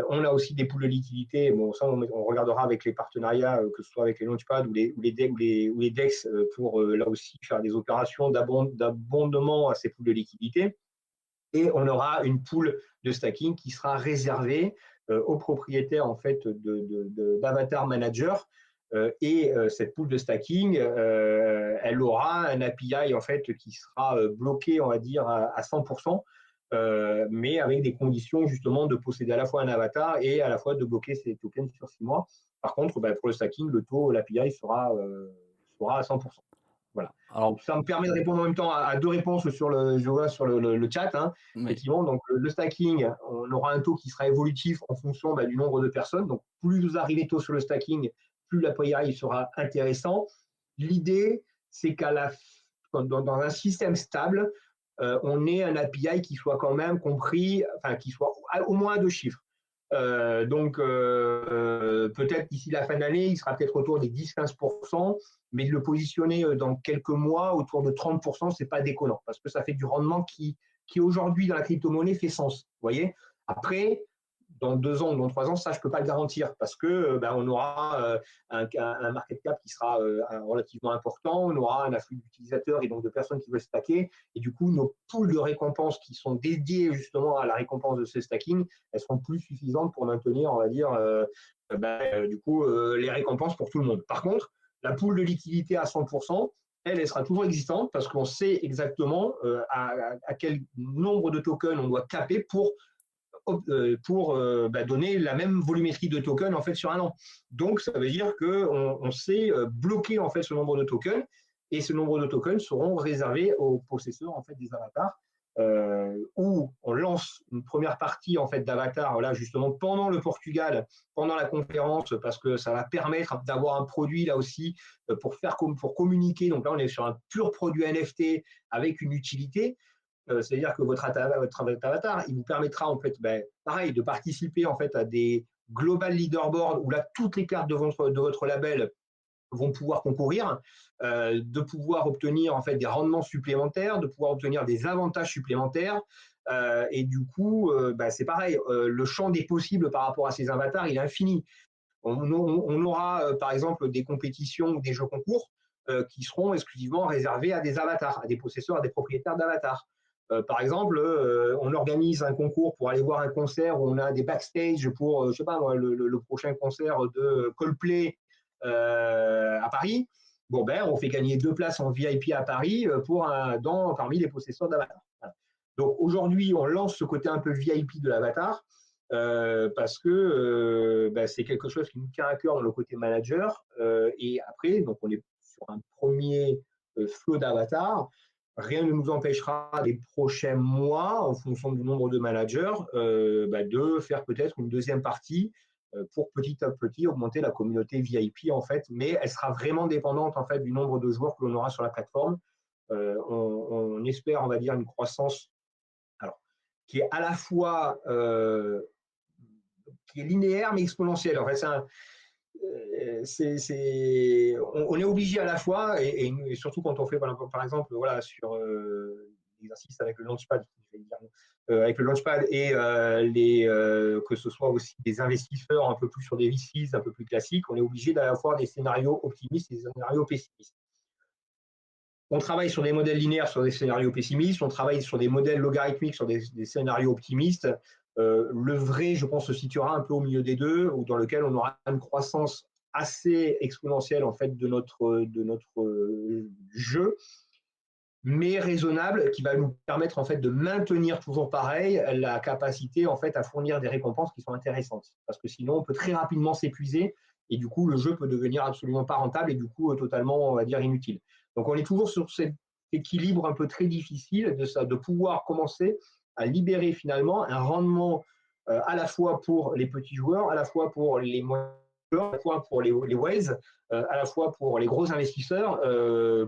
On a aussi des poules de liquidité. Bon, ça, on regardera avec les partenariats, que ce soit avec les Launchpad ou les DEX, pour là aussi faire des opérations d'abondement à ces poules de liquidité. Et on aura une pool de stacking qui sera réservée aux propriétaires en fait d'Avatar Manager. Et cette pool de stacking, elle aura un API en fait qui sera bloqué, on va dire, à 100%. Mais avec des conditions justement de posséder à la fois un avatar et à la fois de bloquer ces tokens sur 6 mois. Par contre, pour le stacking, le taux, l'API sera à 100%. Voilà. Alors, Donc, ça me permet de répondre en même temps à deux réponses sur le chat. Hein. mais Effectivement, donc le stacking, on aura un taux qui sera évolutif en fonction du nombre de personnes. Donc, plus vous arrivez tôt sur le stacking, plus l'API sera intéressant. L'idée, c'est dans un système stable, on ait un API qui soit quand même compris, enfin qui soit au moins à 2 chiffres. Donc peut-être d'ici la fin de l'année, il sera peut-être autour des 10-15%, mais de le positionner dans quelques mois autour de 30%, c'est pas déconnant parce que ça fait du rendement qui aujourd'hui dans la crypto-monnaie fait sens. Vous voyez. Après, dans 2 ans ou dans 3 ans, ça je peux pas le garantir parce que on aura un market cap qui sera relativement important, on aura un afflux d'utilisateurs et donc de personnes qui veulent stacker, et du coup nos pools de récompenses qui sont dédiés justement à la récompense de ce stacking, elles seront plus suffisantes pour maintenir, on va dire, les récompenses pour tout le monde. Par contre, la pool de liquidité à 100%, elle sera toujours existante parce qu'on sait exactement à quel nombre de tokens on doit caper pour donner la même volumétrie de tokens en fait sur un an. Donc ça veut dire qu'on sait bloquer en fait ce nombre de tokens, et ce nombre de tokens seront réservés aux possesseurs en fait des avatars, où on lance une première partie en fait d'avatars là justement pendant le Portugal, pendant la conférence, parce que ça va permettre d'avoir un produit là aussi pour communiquer. Donc là on est sur un pur produit NFT avec une utilité. C'est-à-dire que votre avatar, il vous permettra en fait, pareil, de participer en fait à des global leaderboards où là toutes les cartes de votre label vont pouvoir concourir, de pouvoir obtenir en fait des rendements supplémentaires, de pouvoir obtenir des avantages supplémentaires, Et du coup, c'est pareil, le champ des possibles par rapport à ces avatars, il est infini. On aura, par exemple, des compétitions ou des jeux concours qui seront exclusivement réservés à des avatars, à des possesseurs, à des propriétaires d'avatars. Par exemple, on organise un concours pour aller voir un concert où on a des backstage pour, je sais pas moi, le prochain concert de Coldplay à Paris. Bon, on fait gagner 2 places en VIP à Paris parmi les possesseurs d'avatars. Voilà. Donc aujourd'hui, on lance ce côté un peu VIP de l'avatar parce que c'est quelque chose qui nous tient à cœur dans le côté manager. Et après, donc on est sur un premier flot d'avatar. Rien ne nous empêchera les prochains mois, en fonction du nombre de managers, de faire peut-être une deuxième partie pour petit à petit augmenter la communauté VIP en fait, mais elle sera vraiment dépendante en fait du nombre de joueurs que l'on aura sur la plateforme. On espère, on va dire, une croissance alors, qui est à la fois qui est linéaire mais exponentielle. En fait, on est obligé à la fois, et surtout quand on fait, par exemple, voilà, sur l'exercice avec le Launchpad, avec le Launchpad et que ce soit aussi des investisseurs un peu plus sur des VCs un peu plus classiques, on est obligé d'avoir des scénarios optimistes et des scénarios pessimistes. On travaille sur des modèles linéaires, sur des scénarios pessimistes, on travaille sur des modèles logarithmiques, sur des scénarios optimistes. Le vrai, je pense, se situera un peu au milieu des deux, ou dans lequel on aura une croissance assez exponentielle en fait de notre jeu, mais raisonnable, qui va nous permettre en fait de maintenir toujours pareil la capacité en fait à fournir des récompenses qui sont intéressantes, parce que sinon on peut très rapidement s'épuiser et du coup le jeu peut devenir absolument pas rentable et du coup totalement, on va dire, inutile. Donc on est toujours sur cet équilibre un peu très difficile de pouvoir commencer à libérer finalement un rendement à la fois pour les petits joueurs, à la fois pour les moyens joueurs, à la fois pour les whales, à la fois pour les gros investisseurs,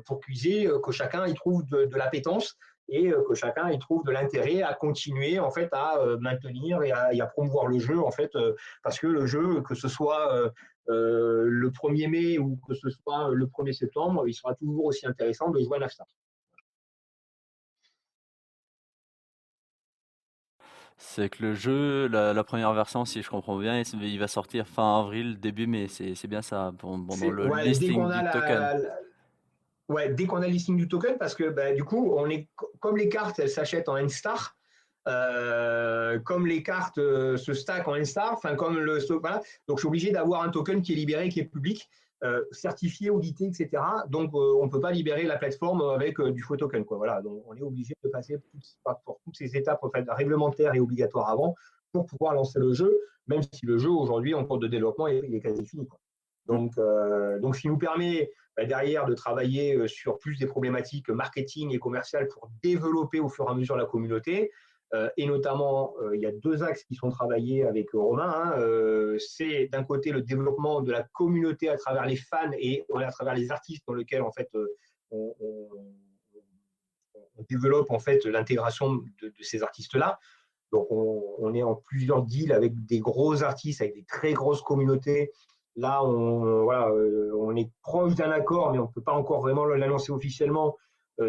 pour que chacun y trouve de l'appétence et que chacun y trouve de l'intérêt à continuer en fait à maintenir et à promouvoir le jeu en fait, parce que le jeu, que ce soit le 1er mai ou que ce soit le 1er septembre, il sera toujours aussi intéressant de jouer à Nafta. C'est que le jeu, la première version, si je comprends bien, il va sortir fin avril, début mai. C'est bien ça, pendant le Ouais, listing du token. Dès qu'on a le listing du token, parce que du coup, comme les cartes, elles s'achètent en N-Star, comme les cartes se stackent en N-Star, enfin comme voilà, donc je suis obligé d'avoir un token qui est libéré, qui est public, certifié, audité, etc. Donc on ne peut pas libérer la plateforme avec du faux token, quoi. Voilà, donc on est obligé de passer pour toutes ces étapes en fait, réglementaires et obligatoires avant pour pouvoir lancer le jeu, même si le jeu aujourd'hui en cours de développement il est quasi fini, quoi. Donc ce qui nous permet derrière de travailler sur plus des problématiques marketing et commerciales pour développer au fur et à mesure la communauté. Et notamment, il y a 2 axes qui sont travaillés avec Romain. C'est d'un côté le développement de la communauté à travers les fans et à travers les artistes dans lesquels en fait on développe en fait l'intégration de ces artistes-là. Donc on est en plusieurs deals avec des gros artistes, avec des très grosses communautés. Là, on est proche d'un accord, mais on ne peut pas encore vraiment l'annoncer officiellement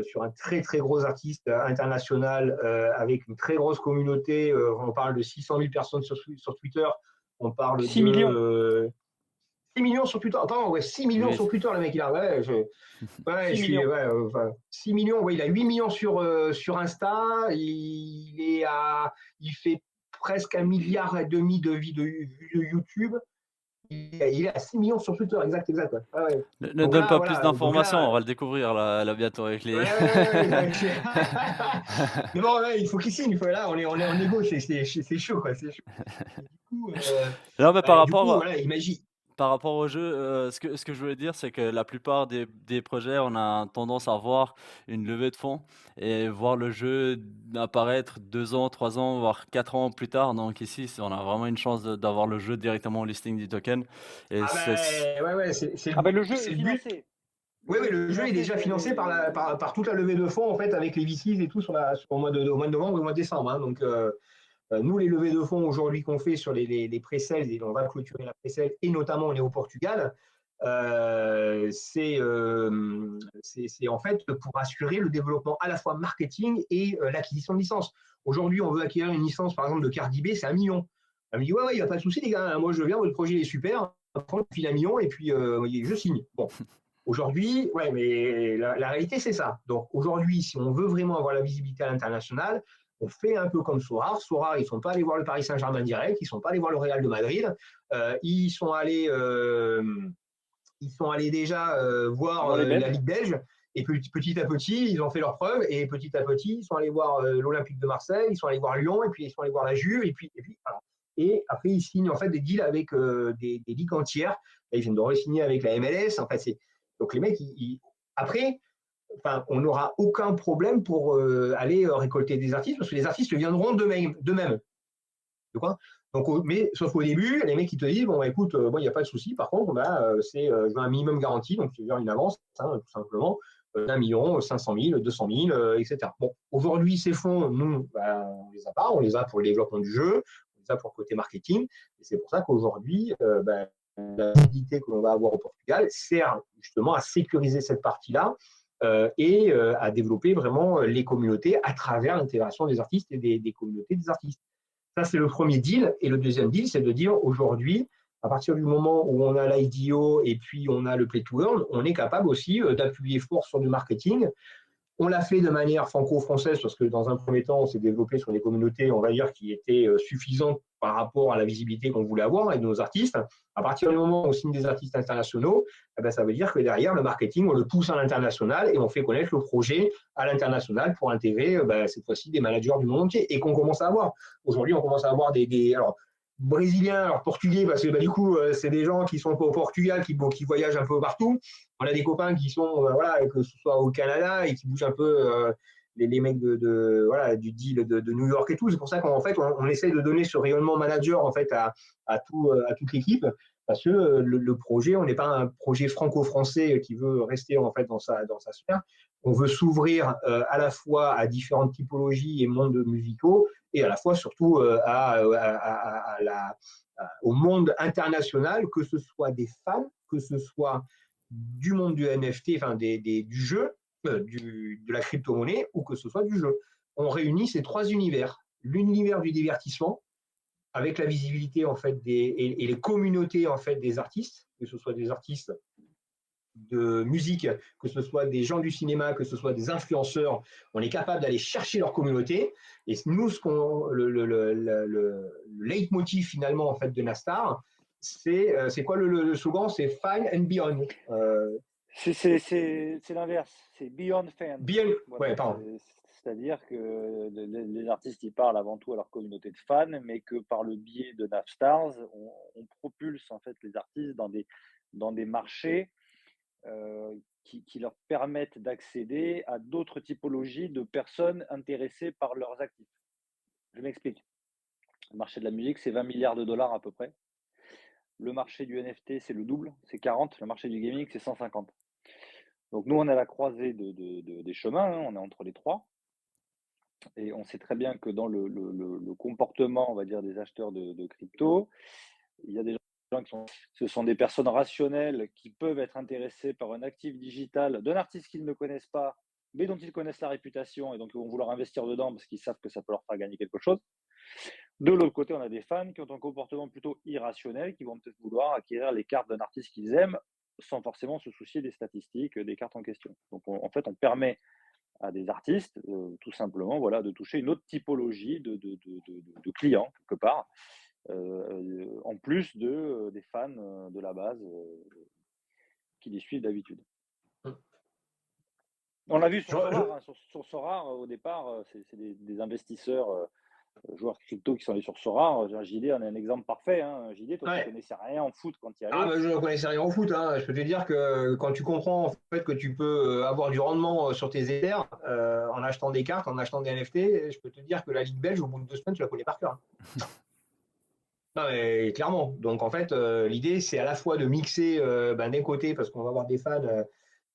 sur un très très gros artiste international avec une très grosse communauté. On parle de 600 000 personnes sur Twitter. On parle 6 millions. 6 millions sur Twitter. Attends, ouais, 6 millions Oui. sur Twitter, le mec, il a. Ouais, 6 millions. 6 millions. Ouais, il a 8 millions sur Insta. Il fait presque 1,5 milliard de vues de YouTube. Il est à 6 millions sur Twitter, exact. Ouais. Ouais. Ne donne pas plus d'informations, on va le découvrir là bientôt avec les. Mais bon, il faut qu'il signe. Là, on est en négo, c'est chaud, quoi. C'est chaud. Du coup, Non, mais voilà, imagine. par rapport au jeu, ce que je voulais dire, c'est que la plupart des projets, on a tendance à voir une levée de fonds et voir le jeu apparaître 2 ans, 3 ans, voire 4 ans plus tard. Donc ici, on a vraiment une chance d'avoir le jeu directement au listing du token. Et le jeu est financé. Oui, le jeu est déjà financé par toute la levée de fonds en fait, avec les VCs et tout au mois de novembre et au mois de décembre. Hein. Donc, nous, les levées de fonds aujourd'hui qu'on fait sur les pré-sales, et on va clôturer la pré-sale, et notamment on est au Portugal, c'est en fait pour assurer le développement à la fois marketing et l'acquisition de licences. Aujourd'hui, on veut acquérir une licence, par exemple, de Cardi B, c'est 1 million. Elle me dit, ouais, il n'y a pas de souci, les gars, moi je viens, votre projet est super, on file 1 million et puis je signe. Bon. Aujourd'hui, ouais, mais la réalité, c'est ça. Donc aujourd'hui, si on veut vraiment avoir la visibilité à l'international, on fait un peu comme Sorar. Sorar, ils ne sont pas allés voir le Paris Saint-Germain direct, ils ne sont pas allés voir le Real de Madrid, ils sont allés déjà voir la Ligue belge. Et petit à petit, ils ont fait leurs preuves. Et petit à petit, ils sont allés voir l'Olympique de Marseille, ils sont allés voir Lyon, et puis ils sont allés voir la Juve. Et puis voilà. Et après, ils signent en fait des deals avec des ligues entières. Là, ils viennent de re-signer avec la MLS. En fait, donc les mecs, après, enfin, on n'aura aucun problème pour aller récolter des artistes parce que les artistes viendront d'eux-mêmes. De quoi donc, mais sauf qu'au début, les mecs qui te disent bon, écoute, il n'y a pas de souci. Par contre, c'est je veux un minimum garanti, donc tu veux une avance, tout simplement, d'1 million, 500 000, 200 000, etc. Bon, aujourd'hui, ces fonds, nous, on les a pas, on les a pour le développement du jeu, on les a pour le côté marketing, et c'est pour ça qu'aujourd'hui, la visibilité que l'on va avoir au Portugal sert justement à sécuriser cette partie-là et à développer vraiment les communautés à travers l'intégration des artistes et des communautés des artistes. Ça, c'est le premier deal. Et le deuxième deal, c'est de dire aujourd'hui, à partir du moment où on a l'IDO et puis on a le Play to Earn, on est capable aussi d'appuyer fort sur du marketing. On l'a fait de manière franco-française parce que dans un premier temps, on s'est développé sur des communautés, on va dire, qui étaient suffisantes par rapport à la visibilité qu'on voulait avoir avec nos artistes. À partir du moment où on signe des artistes internationaux, ça veut dire que derrière, le marketing, on le pousse à l'international et on fait connaître le projet à l'international pour intégrer cette fois-ci des managers du monde entier et qu'on commence à avoir. Aujourd'hui, on commence à avoir alors, brésiliens, alors portugais, parce que du coup, c'est des gens qui sont au Portugal, qui voyagent un peu partout. On a des copains qui sont, que ce soit au Canada et qui bougent un peu les mecs du deal de New York et tout. C'est pour ça qu'en fait, on essaie de donner ce rayonnement manager en fait à toute l'équipe. Parce que le projet, on n'est pas un projet franco-français qui veut rester en fait dans sa sphère. On veut s'ouvrir à la fois à différentes typologies et mondes musicaux et à la fois surtout au monde international, que ce soit des fans, que ce soit du monde du NFT, enfin du jeu, de la crypto-monnaie, ou que ce soit du jeu. On réunit ces trois univers. L'univers du divertissement, avec la visibilité en fait et les communautés en fait des artistes, que ce soit des artistes de musique, que ce soit des gens du cinéma, que ce soit des influenceurs, on est capable d'aller chercher leur communauté. Et nous, le leitmotiv finalement en fait de Nastar, c'est quoi le slogan? C'est Fine and Beyond. C'est l'inverse, c'est Beyond Fans. Beyond, voilà, ouais, pardon. C'est-à-dire que les artistes, ils parlent avant tout à leur communauté de fans, mais que par le biais de Napstars, on propulse en fait les artistes dans des marchés qui leur permettent d'accéder à d'autres typologies de personnes intéressées par leurs actifs. Je m'explique. Le marché de la musique, c'est 20 milliards de dollars à peu près. Le marché du NFT, c'est le double, c'est 40. Le marché du gaming, c'est 150. Donc nous, on est à la croisée des chemins, hein, on est entre les trois. Et on sait très bien que dans le comportement, on va dire, des acheteurs de crypto, il y a des gens ce sont des personnes rationnelles qui peuvent être intéressées par un actif digital d'un artiste qu'ils ne connaissent pas, mais dont ils connaissent la réputation et donc ils vont vouloir investir dedans parce qu'ils savent que ça peut leur faire gagner quelque chose. De l'autre côté, on a des fans qui ont un comportement plutôt irrationnel, qui vont peut-être vouloir acquérir les cartes d'un artiste qu'ils aiment sans forcément se soucier des statistiques des cartes en question. Donc en fait, on permet à des artistes tout simplement de toucher une autre typologie de clients quelque part, en plus des fans de la base qui les suivent d'habitude. On l'a vu sur Sorar. Sur Sorar, au départ, c'est des investisseurs, joueurs crypto qui sont allés sur Sorar. JD en est un exemple parfait. Hein. JD, toi, tu connaissais rien en foot quand tu y allais. Je ne connaissais rien au foot. Hein. Je peux te dire que quand tu comprends en fait que tu peux avoir du rendement sur tes Ethers en achetant des cartes, en achetant des NFT, je peux te dire que la Ligue belge, au bout de 2 semaines, tu la connais par cœur. Non, mais clairement. Donc en fait, l'idée, c'est à la fois de mixer d'un côté, parce qu'on va avoir des fans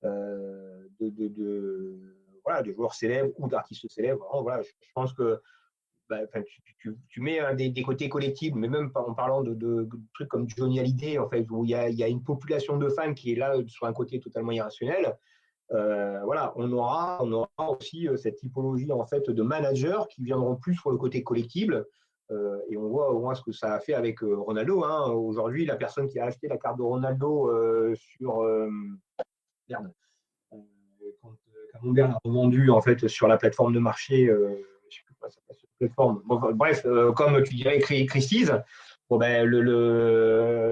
de joueurs célèbres ou d'artistes célèbres. Vraiment, je pense que tu mets des côtés collectifs, mais même en parlant de trucs comme Johnny Hallyday, en fait, où il y a une population de fans qui est là sur un côté totalement irrationnel. Voilà, on aura aussi cette typologie en fait de managers qui viendront plus sur le côté collectible. Et on voit ce que ça a fait avec Ronaldo. Hein. Aujourd'hui, la personne qui a acheté la carte de Ronaldo sur merde, Camembert l'a revendu en fait sur la plateforme de marché. Je sais plus quoi ça s'appelle, cette plateforme. Bon, bref, comme tu dirais Christie's. Bon ben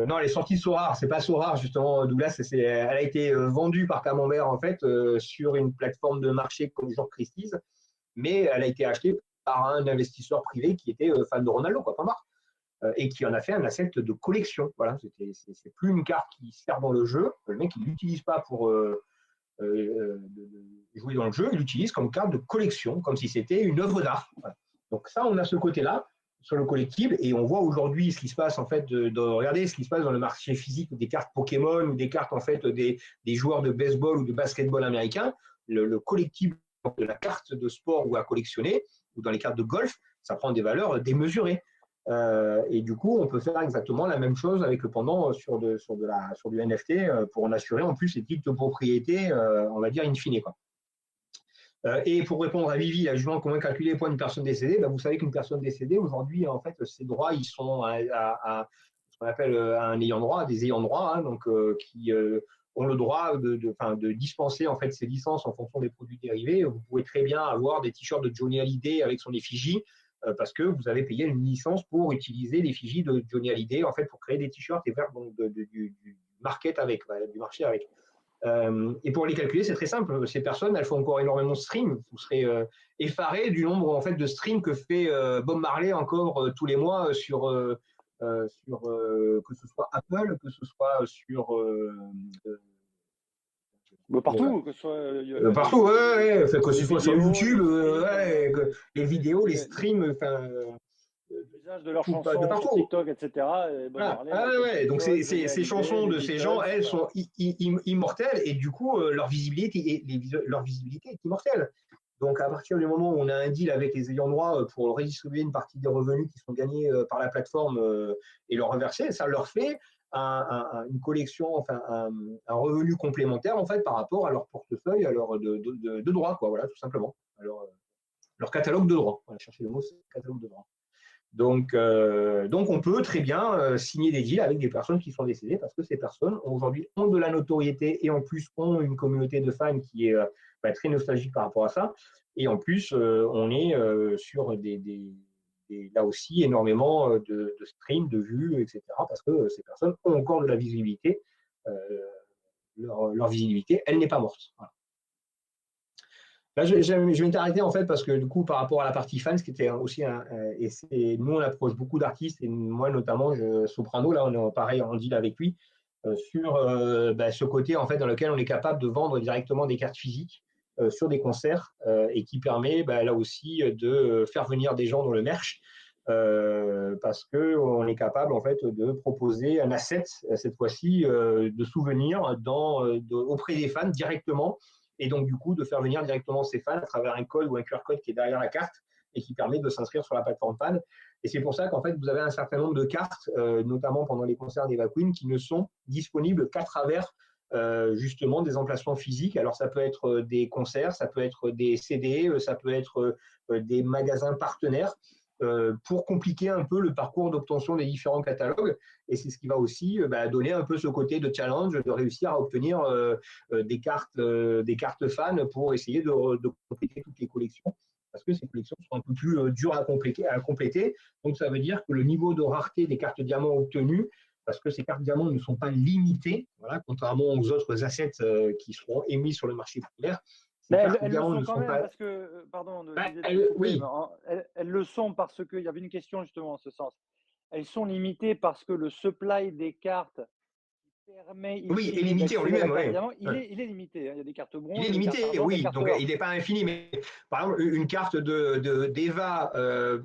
non, les sorties Sorare, c'est pas Sorare justement, Douglas, elle a été vendue par Camembert en fait sur une plateforme de marché comme genre Christie's, mais elle a été achetée par un investisseur privé qui était fan de Ronaldo, quoi, pas marre, et qui en a fait un asset de collection. Voilà, c'est plus une carte qui sert dans le jeu, le mec il l'utilise pas pour jouer dans le jeu, il l'utilise comme carte de collection, comme si c'était une œuvre d'art. Voilà. Donc ça, on a ce côté-là sur le collectible, et on voit aujourd'hui ce qui se passe en fait, regarder ce qui se passe dans le marché physique des cartes Pokémon ou des cartes en fait des joueurs de baseball ou de basketball américains. Le collectible de la carte de sport ou à collectionner, ou dans les cartes de golf, ça prend des valeurs démesurées. Et du coup, on peut faire exactement la même chose avec le pendant sur du NFT pour en assurer en plus les titres de propriété, on va dire in fine, quoi. Et pour répondre à Vivi, à justement comment calculer les points d'une personne décédée, vous savez qu'une personne décédée, aujourd'hui, en fait, ses droits, ils sont à ce qu'on appelle un ayant droit, des ayants droit, hein, donc, qui ont le droit de dispenser en fait ces licences en fonction des produits dérivés. Vous pouvez très bien avoir des t-shirts de Johnny Hallyday avec son effigie, parce que vous avez payé une licence pour utiliser l'effigie de Johnny Hallyday en fait pour créer des t-shirts et faire donc, du market avec, du marché avec. Et pour les calculer, c'est très simple. Ces personnes, elles font encore énormément de streams. Vous serez effaré du nombre en fait de streams que fait Bob Marley encore tous les mois sur que ce soit Apple, que ce soit sur partout, que ce soit partout, ouais, que ce soit sur YouTube, les vidéos, les les streams, l'usage de leurs de chansons sur partout. TikTok, etc. Et Bob Voilà. Marley, Ouais. Donc Johnny ces chansons Hallyday, de les ces gens, Beatles, elles sont immortelles et du coup leur visibilité est immortelle. Donc à partir du moment où on a un deal avec les ayants droit pour redistribuer une partie des revenus qui sont gagnés par la plateforme et leur reverser, ça leur fait une collection, enfin un revenu complémentaire en fait par rapport à leur portefeuille, à leur de droits, quoi, voilà, tout simplement. Alors, leur catalogue de droits. Voilà, chercher le mot, c'est catalogue de droits. Donc, on peut très bien signer des deals avec des personnes qui sont décédées parce que ces personnes aujourd'hui ont de la notoriété et en plus ont une communauté de fans qui est très nostalgique par rapport à ça. Et en plus, on est sur là aussi énormément de streams, de vues, etc. Parce que ces personnes ont encore de la visibilité. Leur visibilité, elle n'est pas morte. Voilà. Là, je vais m'arrêter en fait parce que du coup, par rapport à la partie fan, ce qui était aussi nous on approche beaucoup d'artistes et moi notamment Soprano, là on est pareil en deal avec lui sur ce côté en fait dans lequel on est capable de vendre directement des cartes physiques sur des concerts et qui permet là aussi de faire venir des gens dans le merch parce que on est capable en fait de proposer un asset cette fois-ci de souvenirs auprès des fans directement. Et donc, du coup, de faire venir directement ces fans à travers un code ou un QR code qui est derrière la carte et qui permet de s'inscrire sur la plateforme fan. Et c'est pour ça qu'en fait, vous avez un certain nombre de cartes, notamment pendant les concerts d'Eva Queen, qui ne sont disponibles qu'à travers justement des emplacements physiques. Alors, ça peut être des concerts, ça peut être des CD, ça peut être des magasins partenaires. Pour compliquer un peu le parcours d'obtention des différents catalogues. Et c'est ce qui va aussi donner un peu ce côté de challenge, de réussir à obtenir des cartes fans pour essayer de compléter toutes les collections. Parce que ces collections sont un peu plus dures à compléter. Donc ça veut dire que le niveau de rareté des cartes diamants obtenues, parce que ces cartes diamants ne sont pas limitées, voilà, contrairement aux autres assets qui seront émis sur le marché primaire. Elles le sont quand même, parce que, pardon de te couper, oui. mais elles le sont parce qu'il y avait une question justement en ce sens. Elles sont limitées parce que le supply des cartes permet est limité en lui-même, oui. Il est limité. Il y a des cartes bronze, il est limité, oui, donc il n'est pas infini, mais par exemple, une carte d'Eva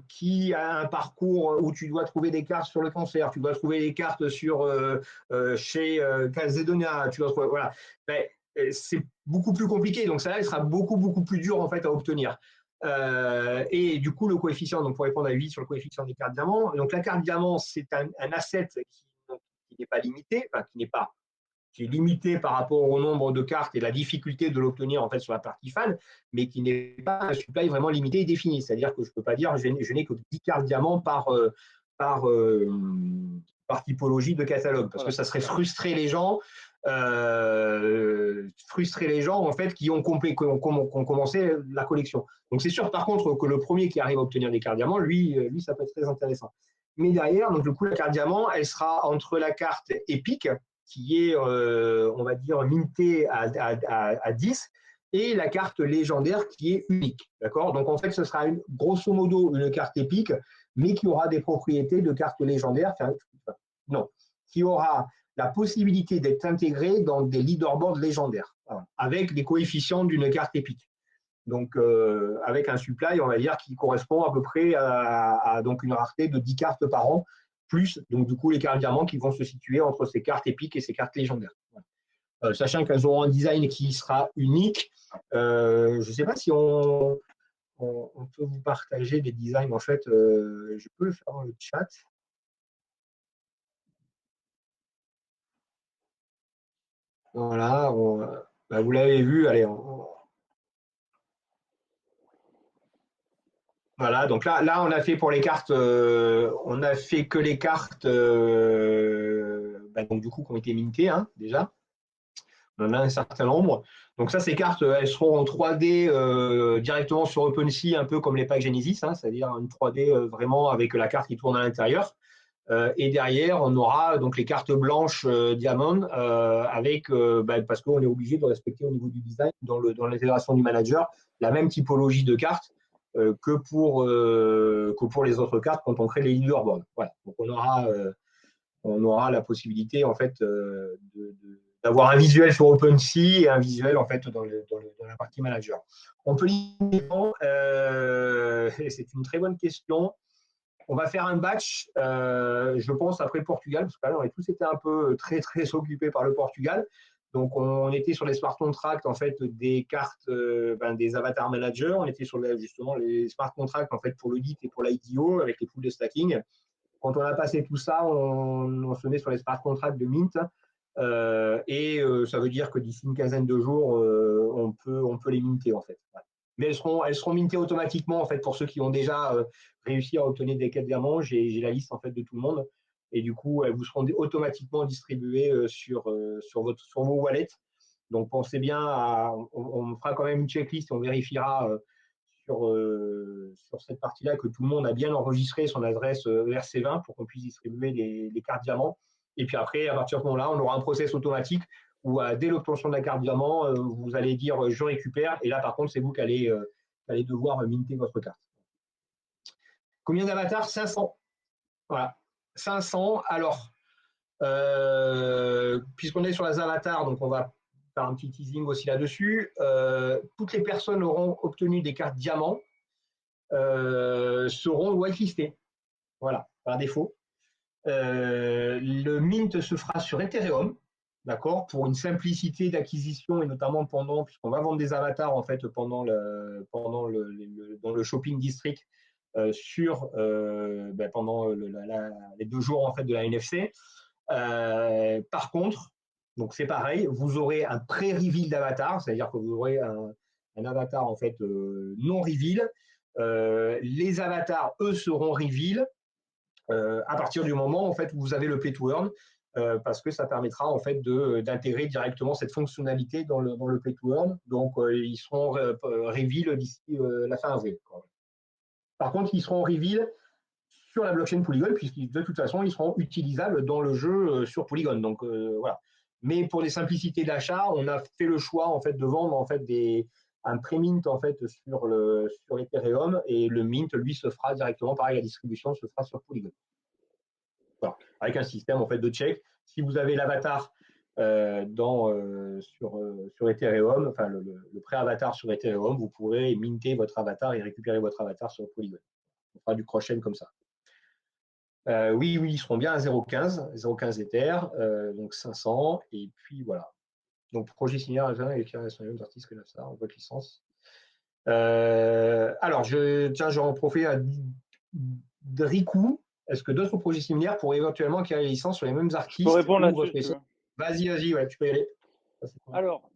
qui a un parcours où tu dois trouver des cartes sur le cancer, tu dois trouver des cartes chez Calzedonia, tu dois trouver, voilà. C'est beaucoup plus compliqué, donc ça, il sera beaucoup plus dur en fait à obtenir. Et du coup, le coefficient, donc pour répondre à 8 sur le coefficient des cartes diamants, donc la carte diamant, c'est un asset qui n'est pas limité, enfin qui est limité par rapport au nombre de cartes et la difficulté de l'obtenir en fait sur la partie fan, mais qui n'est pas un supply vraiment limité et défini. C'est-à-dire que je ne peux pas dire je n'ai que 10 cartes diamants par, par typologie de catalogue, parce que Voilà, ça serait c'est ça. frustrer les gens en fait qui ont commencé la collection. Donc c'est sûr par contre que le premier qui arrive à obtenir des cartes diamants, lui ça peut être très intéressant. Mais derrière, donc du coup la carte diamant, elle sera entre la carte épique qui est, on va dire, mintée à 10, et la carte légendaire qui est unique. D'accord. Donc, en fait, ce sera grosso modo une carte épique, mais qui aura des propriétés de carte légendaire. Enfin, non, qui aura la possibilité d'être intégrée dans des leaderboards légendaires, voilà, avec des coefficients d'une carte épique. Donc, avec un supply, on va dire, qui correspond à peu près à donc une rareté de 10 cartes par an, plus donc du coup les cartes diamants qui vont se situer entre ces cartes épiques et ces cartes légendaires. Sachant qu'elles auront un design qui sera unique. Je ne sais pas si on peut vous partager des designs. En fait, je peux le faire dans le chat. Voilà, bah, vous l'avez vu. Allez, voilà, donc là, on a fait pour les cartes, on a fait que les cartes, bah, donc du coup, qui ont été mintées, hein, déjà. On en a un certain nombre. Donc ça, ces cartes, elles seront en 3D directement sur OpenSea, un peu comme les packs Genesis, hein, c'est-à-dire une 3D vraiment avec la carte qui tourne à l'intérieur. Et derrière, on aura donc les cartes blanches Diamond avec, parce qu'on est obligé de respecter au niveau du design, dans l'intégration du manager, la même typologie de cartes que pour les autres cartes quand on crée les leaderboards. Voilà. Donc on aura la possibilité en fait d'avoir un visuel sur OpenSea et un visuel en fait dans la partie manager. On peut limiter, c'est une très bonne question. On va faire un batch, je pense, après le Portugal, parce que là, on a tous été un peu très, très occupés par le Portugal. Donc, on était sur les smart contracts, en fait, des cartes, des avatar managers. On était sur justement les smart contracts, en fait, pour le DIT et pour l'IDO, avec les poules de stacking. Quand on a passé tout ça, on se met sur les smart contracts de Mint. Ça veut dire que d'ici une quinzaine de jours, on peut les minter, en fait. Voilà. Mais elles seront mintées automatiquement, en fait, pour ceux qui ont déjà réussi à obtenir des quêtes diamants. J'ai la liste, en fait, de tout le monde. Et du coup, elles vous seront automatiquement distribuées sur vos wallets. Donc, pensez bien on fera quand même une checklist, on vérifiera sur cette partie-là que tout le monde a bien enregistré son adresse ERC20 pour qu'on puisse distribuer les cartes diamants. Et puis après, à partir de ce moment-là, on aura un process automatique où dès l'obtention de la carte diamant, vous allez dire je récupère. Et là, par contre, c'est vous qui allez devoir minter votre carte. Combien d'avatars? 500. Voilà. 500. Alors, puisqu'on est sur les avatars, donc on va faire un petit teasing aussi là-dessus. Toutes les personnes auront obtenu des cartes diamants seront whitelistés. Voilà, par défaut. Le mint se fera sur Ethereum, d'accord, pour une simplicité d'acquisition et notamment puisqu'on va vendre des avatars en fait dans le shopping district pendant les 2 jours en fait de la NFC. Par contre, donc c'est pareil, vous aurez un pré-reveal d'avatar, c'est-à-dire que vous aurez un avatar en fait non reveal. Les avatars, eux, seront reveal à partir du moment en fait où vous avez le play to earn, parce que ça permettra en fait d'intégrer directement cette fonctionnalité dans le play to earn. Donc ils seront reveal d'ici la fin avril. Par contre, ils seront reveal sur la blockchain Polygon, puisque de toute façon, ils seront utilisables dans le jeu sur Polygon. Donc voilà. Mais pour des simplicités d'achat, on a fait le choix en fait de vendre en fait un pré-mint en fait sur Ethereum, et le mint lui se fera directement, pareil, la distribution se fera sur Polygon. Voilà. Avec un système en fait de check. Si vous avez l'avatar sur Ethereum, enfin le pré-avatar sur Ethereum, vous pourrez minter votre avatar et récupérer votre avatar sur Polygon. On fera du cross-chain comme ça. Oui, ils seront bien à 0,15 Ether, donc 500, et puis voilà. Donc projet similaire à et création d'artistes que ça en votre licence. Alors, j'en profite à Dricou. Est-ce que d'autres projets similaires pourraient éventuellement acquérir les licences sur les mêmes Je peux artistes répondre ou là-dessus votre si tu essai? veux. Vas-y, ouais, tu peux y aller. Alors,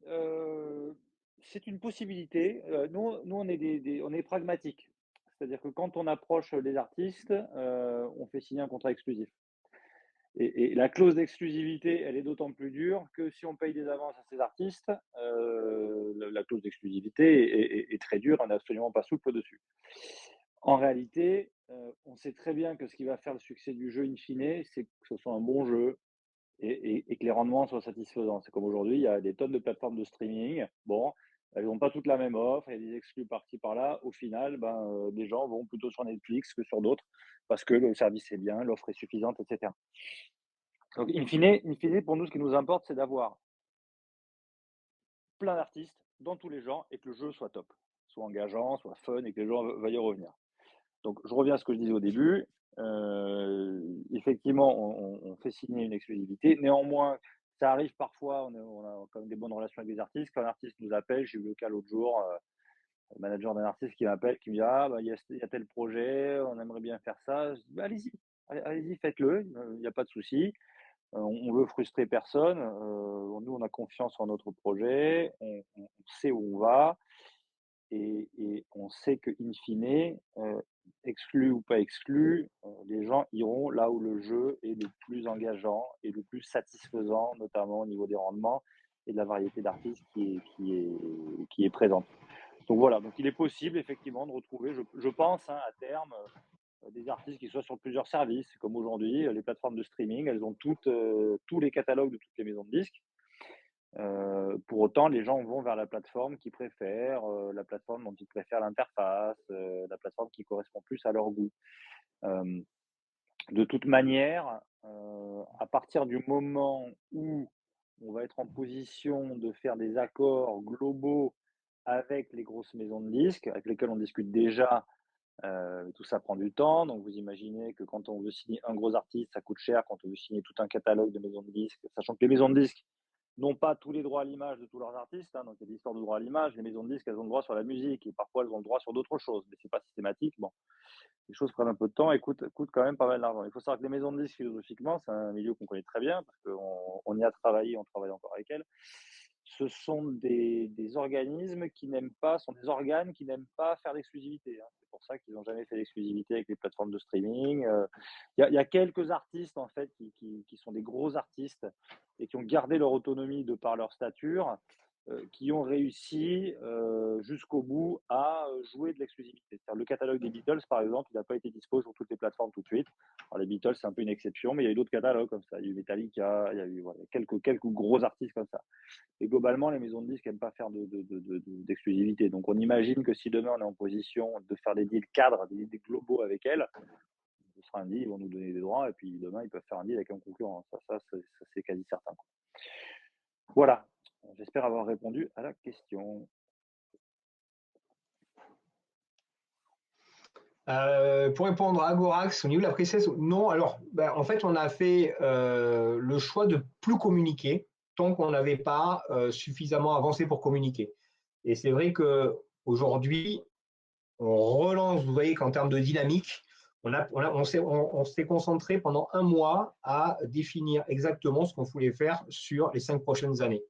c'est une possibilité. Nous, on est on est pragmatiques. C'est-à-dire que quand on approche les artistes, on fait signer un contrat exclusif. Et la clause d'exclusivité, elle est d'autant plus dure que si on paye des avances à ces artistes, la clause d'exclusivité est très dure, on n'est absolument pas souple dessus. En réalité, on sait très bien que ce qui va faire le succès du jeu in fine, c'est que ce soit un bon jeu et que les rendements soient satisfaisants. C'est comme aujourd'hui, il y a des tonnes de plateformes de streaming. Bon, elles n'ont pas toutes la même offre, il y a des exclus par-ci par-là. Au final, les gens vont plutôt sur Netflix que sur d'autres parce que le service est bien, l'offre est suffisante, etc. Donc, in fine, pour nous, ce qui nous importe, c'est d'avoir plein d'artistes dans tous les genres et que le jeu soit top, soit engageant, soit fun et que les gens veuillent y revenir. Donc, je reviens à ce que je disais au début. Effectivement, on fait signer une exclusivité. Néanmoins, ça arrive parfois, on a quand même des bonnes relations avec des artistes. Quand un artiste nous appelle, j'ai eu le cas l'autre jour, le manager d'un artiste qui m'appelle, qui me dit: «Ah, bah, il y a tel projet, on aimerait bien faire ça». Je dis: «Bah, allez-y, allez-y, faites-le, il n'y a pas de souci». On veut frustrer personne. Nous, on a confiance en notre projet. On sait où on va et on sait que in fine, exclu ou pas exclu, les gens iront là où le jeu est le plus engageant et le plus satisfaisant, notamment au niveau des rendements et de la variété d'artistes qui est présente. Donc voilà, donc il est possible effectivement de retrouver, je pense, hein, à terme, des artistes qui soient sur plusieurs services. Comme aujourd'hui, les plateformes de streaming, elles ont toutes, tous les catalogues de toutes les maisons de disques. Pour autant, les gens vont vers la plateforme qu'ils préfèrent, la plateforme dont ils préfèrent l'interface, la plateforme qui correspond plus à leur goût. Hem, de toute manière, à partir du moment où on va être en position de faire des accords globaux avec les grosses maisons de disques, avec lesquelles on discute déjà. Tout ça prend du temps, donc vous imaginez que quand on veut signer un gros artiste, ça coûte cher. Quand on veut signer tout un catalogue de maisons de disques, sachant que les maisons de disques n'ont pas tous les droits à l'image de tous leurs artistes, hein, donc il y a des histoires de droits à l'image. Les maisons de disques, elles ont le droit sur la musique et parfois elles ont le droit sur d'autres choses, mais c'est pas systématique. Bon, les choses prennent un peu de temps et coûtent quand même pas mal d'argent. Il faut savoir que les maisons de disques, philosophiquement, c'est un milieu qu'on connaît très bien parce qu'on y a travaillé, on travaille encore avec elles. Ce sont des organismes qui n'aiment pas, sont des organes qui n'aiment pas faire d'exclusivité, hein. C'est pour ça qu'ils n'ont jamais fait d'exclusivité avec les plateformes de streaming. Il y a quelques artistes en fait qui sont des gros artistes et qui ont gardé leur autonomie de par leur stature, qui ont réussi jusqu'au bout à jouer de l'exclusivité. Le catalogue des Beatles, par exemple, il n'a pas été dispo sur toutes les plateformes tout de suite. Alors, les Beatles, c'est un peu une exception, mais il y a eu d'autres catalogues comme ça. Il y a eu Metallica, il y a eu voilà, quelques gros artistes comme ça. Et globalement, les maisons de disques n'aiment pas faire d'exclusivité. Donc, on imagine que si demain on est en position de faire des deals cadres, des deals globaux avec elles, ce sera un deal, ils vont nous donner des droits, et puis demain, ils peuvent faire un deal avec un concurrent. Ça c'est quasi certain. Voilà. J'espère avoir répondu à la question. Pour répondre à Agorax, au niveau de la pré-sales, non. Alors, en fait, on a fait le choix de plus communiquer tant qu'on n'avait pas suffisamment avancé pour communiquer. Et c'est vrai qu'aujourd'hui, on relance, vous voyez qu'en termes de dynamique, on s'est concentré pendant un mois à définir exactement ce qu'on voulait faire sur les 5 prochaines années.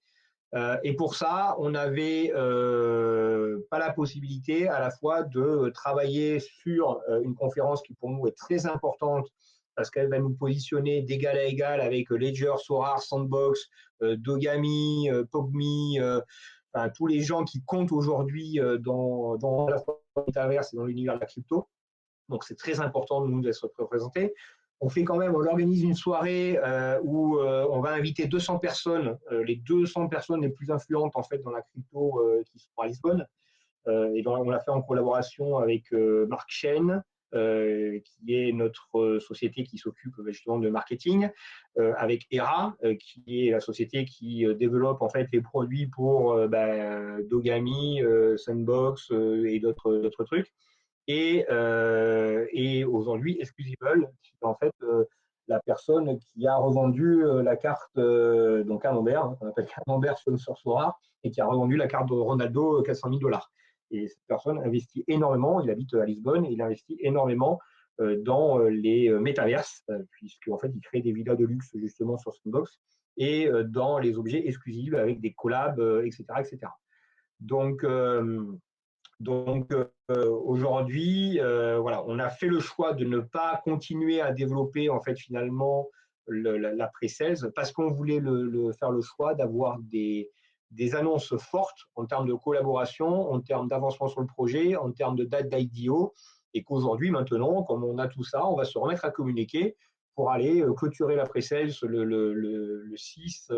Et pour ça, on n'avait pas la possibilité à la fois de travailler sur une conférence qui pour nous est très importante parce qu'elle va nous positionner d'égal à égal avec Ledger, Sorare, Sandbox, Dogami, Pogmi, enfin, tous les gens qui comptent aujourd'hui dans la métaverse et dans l'univers de la crypto. Donc c'est très important de nous d'être représentés. On organise une soirée où on va inviter 200 personnes, les 200 personnes les plus influentes en fait dans la crypto qui sont à Lisbonne. On l'a fait en collaboration avec Mark Chen, qui est notre société qui s'occupe justement de marketing, avec ERA, qui est la société qui développe en fait les produits pour Dogami, Sandbox et d'autres trucs. Et aujourd'hui, Exclusible, c'est en fait la personne qui a revendu la carte donc Camembert, qu'on appelle Camembert sur Sora, et qui a revendu la carte de Ronaldo 400 000 $. Et cette personne investit énormément, il habite à Lisbonne, et il investit énormément dans les métaverses, puisqu'en fait, il crée des villas de luxe justement sur Sandbox, et dans les objets exclusifs avec des collabs, etc., etc. Donc, aujourd'hui, voilà, on a fait le choix de ne pas continuer à développer en fait finalement la pre-sales parce qu'on voulait faire le choix d'avoir des annonces fortes en termes de collaboration, en termes d'avancement sur le projet, en termes de date d'IDO, et qu'aujourd'hui, maintenant, comme on a tout ça, on va se remettre à communiquer pour aller clôturer la pre-sales le 6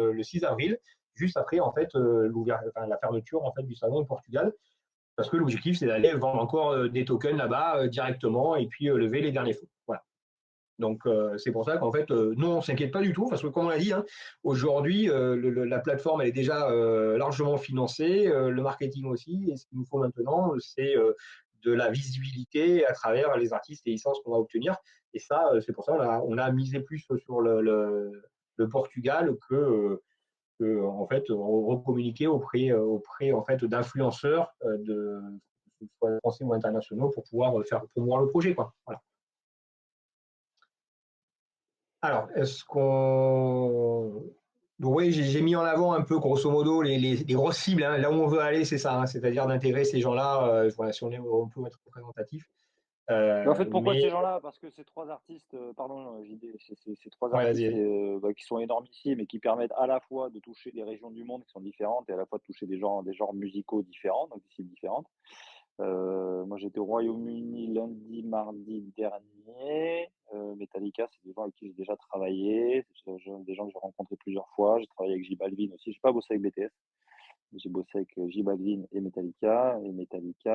avril, juste après en fait la fermeture en fait du salon au Portugal, parce que l'objectif, c'est d'aller vendre encore des tokens là-bas directement et puis lever les derniers fonds. Voilà. Donc, c'est pour ça qu'en fait, nous, on ne s'inquiète pas du tout, parce que comme on l'a dit, hein, aujourd'hui, la plateforme, elle est déjà largement financée, le marketing aussi, et ce qu'il nous faut maintenant, c'est de la visibilité à travers les artistes et licences qu'on va obtenir. Et ça, c'est pour ça qu'on a misé plus sur le Portugal en fait, recommuniquer auprès en fait, d'influenceurs, soit français ou internationaux, pour pouvoir faire promouvoir le projet, quoi. Voilà. Alors, est-ce qu'on… Donc oui, j'ai mis en avant un peu, grosso modo, les grosses cibles, hein. Là où on veut aller, c'est ça, hein, c'est-à-dire d'intégrer ces gens-là, voilà, si on peut être représentatif. Mais en fait, pourquoi Mais, ces gens-là? Parce que ces trois artistes, pardon, JD, ces trois ouais, artistes vas-y. qui sont énormissimes et qui permettent à la fois de toucher des régions du monde qui sont différentes et à la fois de toucher des genres musicaux différents, donc des cibles différentes. Moi, j'étais au Royaume-Uni lundi, mardi dernier. Metallica, c'est des gens avec qui j'ai déjà travaillé, des gens que j'ai rencontrés plusieurs fois. J'ai travaillé avec J Balvin aussi. J'ai pas bossé avec BTS, mais j'ai bossé avec J Balvin et Metallica.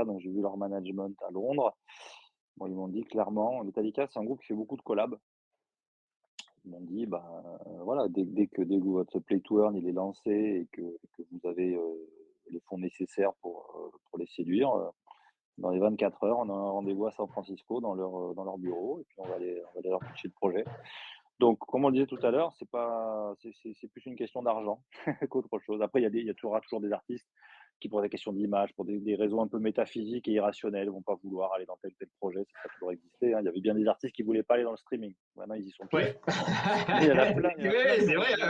Donc j'ai vu leur management à Londres. Bon, ils m'ont dit clairement, Metallica, c'est un groupe qui fait beaucoup de collabs. Ils m'ont dit, bah, voilà, dès que votre Play to Earn il est lancé et que vous avez les fonds nécessaires pour les séduire, dans les 24 heures, on a un rendez-vous à San Francisco dans leur bureau et puis on va aller leur pitcher le projet. Donc, comme on le disait tout à l'heure, c'est plus une question d'argent qu'autre chose. Après, il y aura toujours des artistes qui, pour des questions d'image, pour des raisons un peu métaphysiques et irrationnelles, vont pas vouloir aller dans tel ou tel projet. Ça a toujours existé, hein. Il y avait bien des artistes qui voulaient pas aller dans le streaming. Maintenant, ils y sont tous. Ouais. Mais il y en a plein qui C'est ont vrai, été,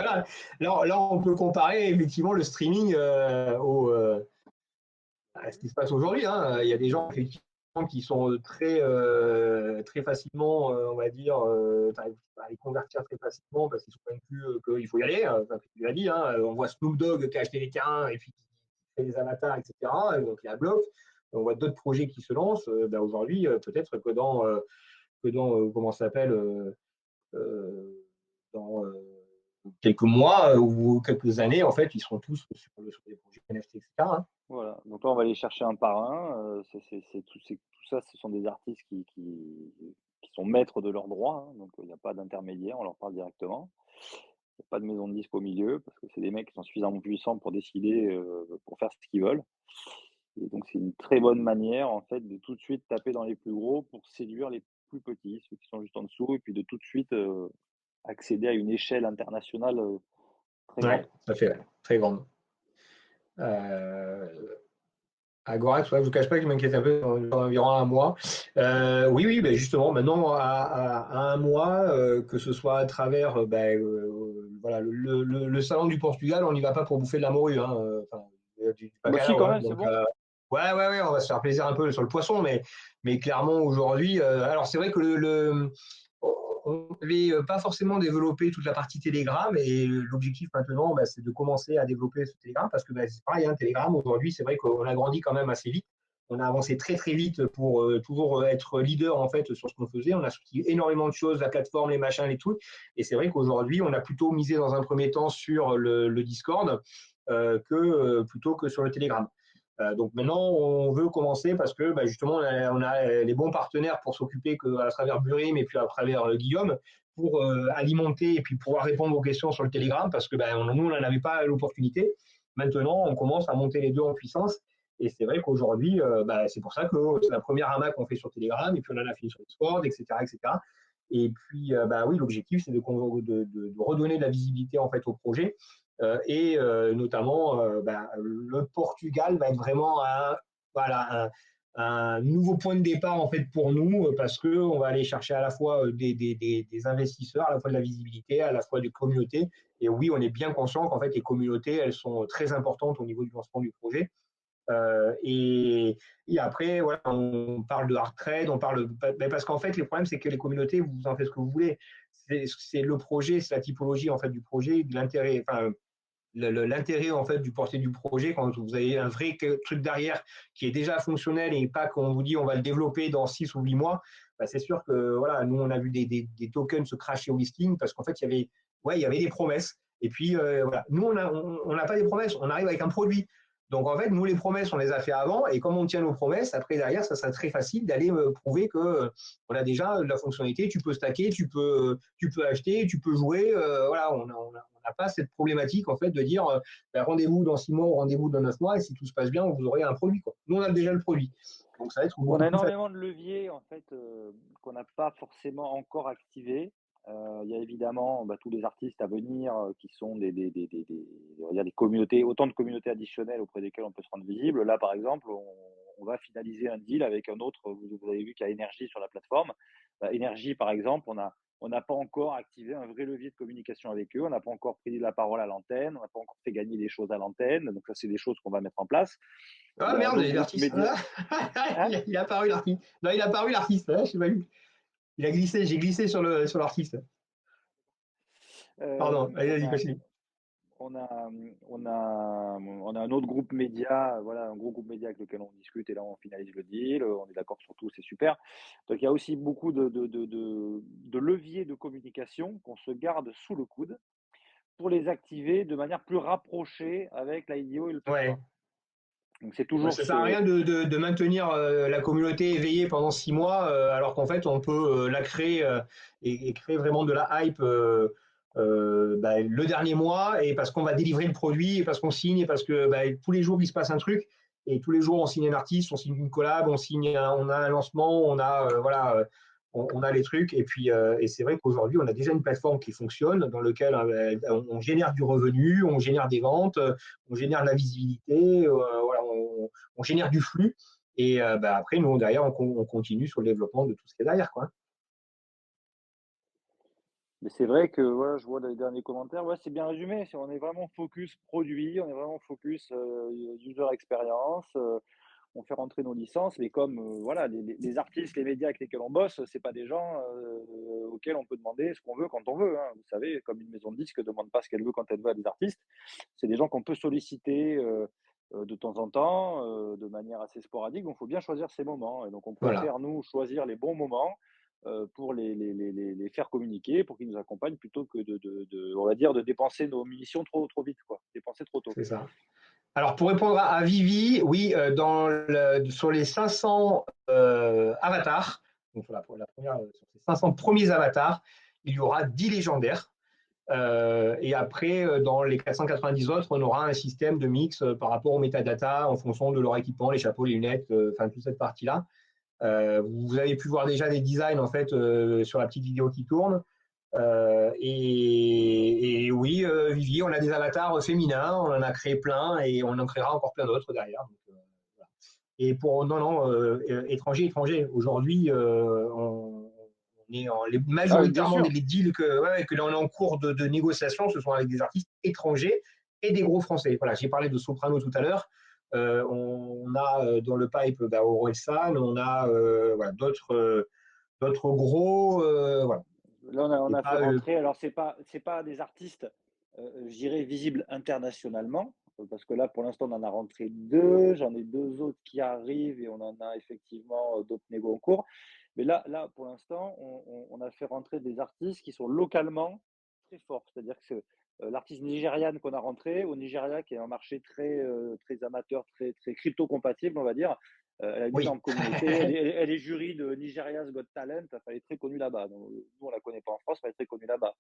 là, on peut comparer effectivement le streaming à ce qui se passe aujourd'hui, hein. Il y a des gens effectivement qui sont très facilement, on va dire, à les convertir très facilement parce qu'ils sont convaincus qu'il faut y aller. Enfin, tu l'as dit, hein, on voit Snoop Dogg qui a acheté les terrains et puis qui fait des avatars, etc. Et donc il y a Block. On voit d'autres projets qui se lancent. Aujourd'hui, peut-être que dans comment ça s'appelle, dans quelques mois ou quelques années, en fait, ils seront tous sur des projets NFT, etc., hein. voilà. Donc là, on va aller chercher un par un. Tout ça, ce sont des artistes qui sont maîtres de leurs droits, hein. Donc il n'y a pas d'intermédiaire, on leur parle directement. Il n'y a pas de maison de disque au milieu, parce que c'est des mecs qui sont suffisamment puissants pour décider, pour faire ce qu'ils veulent. Et donc c'est une très bonne manière, en fait, de tout de suite taper dans les plus gros pour séduire les plus petits, ceux qui sont juste en dessous, et puis de tout de suite accéder à une échelle internationale très Ouais, grande. ça fait très grande. Agorax, ouais, je ne vous cache pas que je m'inquiète un peu dans environ un mois. Oui, oui, ben justement, maintenant, à un mois, que ce soit à travers voilà, le salon du Portugal, on n'y va pas pour bouffer de la morue, hein, enfin, du Bah si, bacalao, quand hein. même, c'est Donc, bon. ouais, on va se faire plaisir un peu sur le poisson, mais clairement, aujourd'hui, alors c'est vrai que on n'avait pas forcément développé toute la partie Telegram, et l'objectif maintenant, c'est de commencer à développer ce Telegram parce que c'est pareil, hein, Telegram aujourd'hui, c'est vrai qu'on a grandi quand même assez vite. On a avancé très très vite pour toujours être leader en fait sur ce qu'on faisait. On a sorti énormément de choses, la plateforme, les machins, les trucs. Et c'est vrai qu'aujourd'hui, on a plutôt misé dans un premier temps sur le Discord plutôt que sur le Telegram. Donc maintenant, on veut commencer parce que justement, on a les bons partenaires pour s'occuper à travers Burim et puis à travers Guillaume pour alimenter et puis pouvoir répondre aux questions sur le Telegram parce que nous, on n'en avait pas l'opportunité. Maintenant, on commence à monter les deux en puissance. Et c'est vrai qu'aujourd'hui, c'est pour ça que c'est la première AMA qu'on fait sur Telegram et puis on en a fini sur Discord, etc., etc. Et puis, oui, l'objectif, c'est de redonner de la visibilité en fait au projet. Et notamment, le Portugal va être vraiment voilà, un nouveau point de départ en fait pour nous parce que on va aller chercher à la fois des investisseurs, à la fois de la visibilité, à la fois des communautés. Et oui, on est bien conscient qu'en fait les communautés elles sont très importantes au niveau du lancement du projet. Et après, voilà, on parle de hard trade, on parle parce qu'en fait, le problème, c'est que les communautés, vous en faites ce que vous voulez. C'est le projet, c'est la typologie en fait du projet, de l'intérêt, enfin, l'intérêt en fait du porté du projet quand vous avez un vrai truc derrière qui est déjà fonctionnel et pas qu'on vous dit on va le développer dans 6 ou 8 mois, bah, c'est sûr que voilà, nous on a vu des tokens se cracher au listing parce qu'en fait il y avait des promesses et puis voilà, nous on n'a pas des promesses, on arrive avec un produit. Donc en fait, nous les promesses, on les a fait avant et comme on tient nos promesses, après derrière, ça serait très facile d'aller prouver que on a déjà de la fonctionnalité, tu peux stacker, tu peux acheter, tu peux jouer, voilà, on n'a pas cette problématique en fait de dire ben, rendez-vous dans 6 mois ou rendez-vous dans 9 mois et si tout se passe bien, vous aurez un produit. Quoi. Nous, on a déjà le produit. Donc ça va être On beaucoup a plus facile. énormément de leviers en fait qu'on n'a pas forcément encore activés. Il y a évidemment tous les artistes à venir qui sont on va dire des communautés, autant de communautés additionnelles auprès desquelles on peut se rendre visible. Là, par exemple, on va finaliser un deal avec un autre. Vous avez vu qu'il y a Énergie sur la plateforme. Énergie, par exemple, on n'a pas encore activé un vrai levier de communication avec eux. On n'a pas encore pris la parole à l'antenne. On n'a pas encore fait gagner des choses à l'antenne. Donc ça, c'est des choses qu'on va mettre en place. Il Ah y a un merde, autre groupe l'artiste. média. Hein. Il a apparu l'artiste. Non, il a apparu l'artiste. Hein, je sais pas. Il a glissé, j'ai glissé sur l'artiste. Pardon, allez, On vas-y, a, continue. on a un autre groupe média, voilà, un gros groupe média avec lequel on discute et là on finalise le deal, on est d'accord sur tout, c'est super. Donc il y a aussi beaucoup de leviers de communication qu'on se garde sous le coude pour les activer de manière plus rapprochée avec l'IDO et le Ouais. tournoi. Donc c'est Ouais, toujours ça sert à ce. rien de maintenir la communauté éveillée pendant 6 mois, alors qu'en fait, on peut la créer et créer vraiment de la hype bah, le dernier mois, et parce qu'on va délivrer le produit, et parce qu'on signe, et parce que bah, tous les jours, il se passe un truc, et tous les jours, on signe un artiste, on signe une collab, on a un lancement, on a, voilà, on a les trucs, et puis et c'est vrai qu'aujourd'hui, on a déjà une plateforme qui fonctionne, dans laquelle on génère du revenu, on génère des ventes, on génère de la visibilité, voilà, on génère du flux. Et bah, après, nous, derrière, on continue sur le développement de tout ce qui est derrière. Quoi. Mais c'est vrai que voilà, je vois les derniers commentaires, ouais, c'est bien résumé. On est vraiment focus produit, on est vraiment focus user experience. On fait rentrer nos licences, mais comme voilà, les artistes, les médias avec lesquels on bosse, c'est pas des gens auxquels on peut demander ce qu'on veut quand on veut. Hein. Vous savez, comme une maison de disques ne demande pas ce qu'elle veut quand elle veut à des artistes, c'est des gens qu'on peut solliciter de temps en temps, de manière assez sporadique. Donc, il faut bien choisir ses moments. Et donc, on Voilà. préfère nous choisir les bons moments pour les faire communiquer, pour qu'ils nous accompagnent, plutôt que on va dire, de dépenser nos munitions trop vite, quoi, dépenser trop tôt. C'est ça. Alors, pour répondre à Vivi, oui, sur les 500 avatars, donc sur la première, sur ces 500 premiers avatars, il y aura 10 légendaires. Et après, dans les 490 autres, on aura un système de mix par rapport aux métadatas en fonction de leur équipement, les chapeaux, les lunettes, enfin toute cette partie-là. Vous avez pu voir déjà des designs en fait sur la petite vidéo qui tourne. Et oui, Vivi, on a des avatars féminins, on en a créé plein et on en créera encore plein d'autres derrière. Donc, voilà. Et pour non, non, étranger. Aujourd'hui, on est Ah, bien majoritairement sûr. les deals que l'on est en cours de négociation, ce sont avec des artistes étrangers et des gros français. Voilà, j'ai parlé de Soprano tout à l'heure. On a dans le pipe Orelsan, on a voilà, d'autres gros. Voilà. Là, on Et a fait pas, rentrer, alors c'est pas des artistes, je dirais, visibles internationalement, parce que là, pour l'instant, on en a rentré deux, j'en ai deux autres qui arrivent et on en a effectivement d'autres négos en cours. Mais là pour l'instant, on a fait rentrer des artistes qui sont localement très forts. C'est-à-dire que l'artiste nigériane qu'on a rentré au Nigeria, qui est un marché très amateur, très crypto-compatible, on va dire, elle a une oui. énorme communauté. Elle est jury de Nigeria's Got Talent. Enfin, elle est très connue là-bas. Donc, nous, on la connaît pas en France, mais elle est très connue là-bas.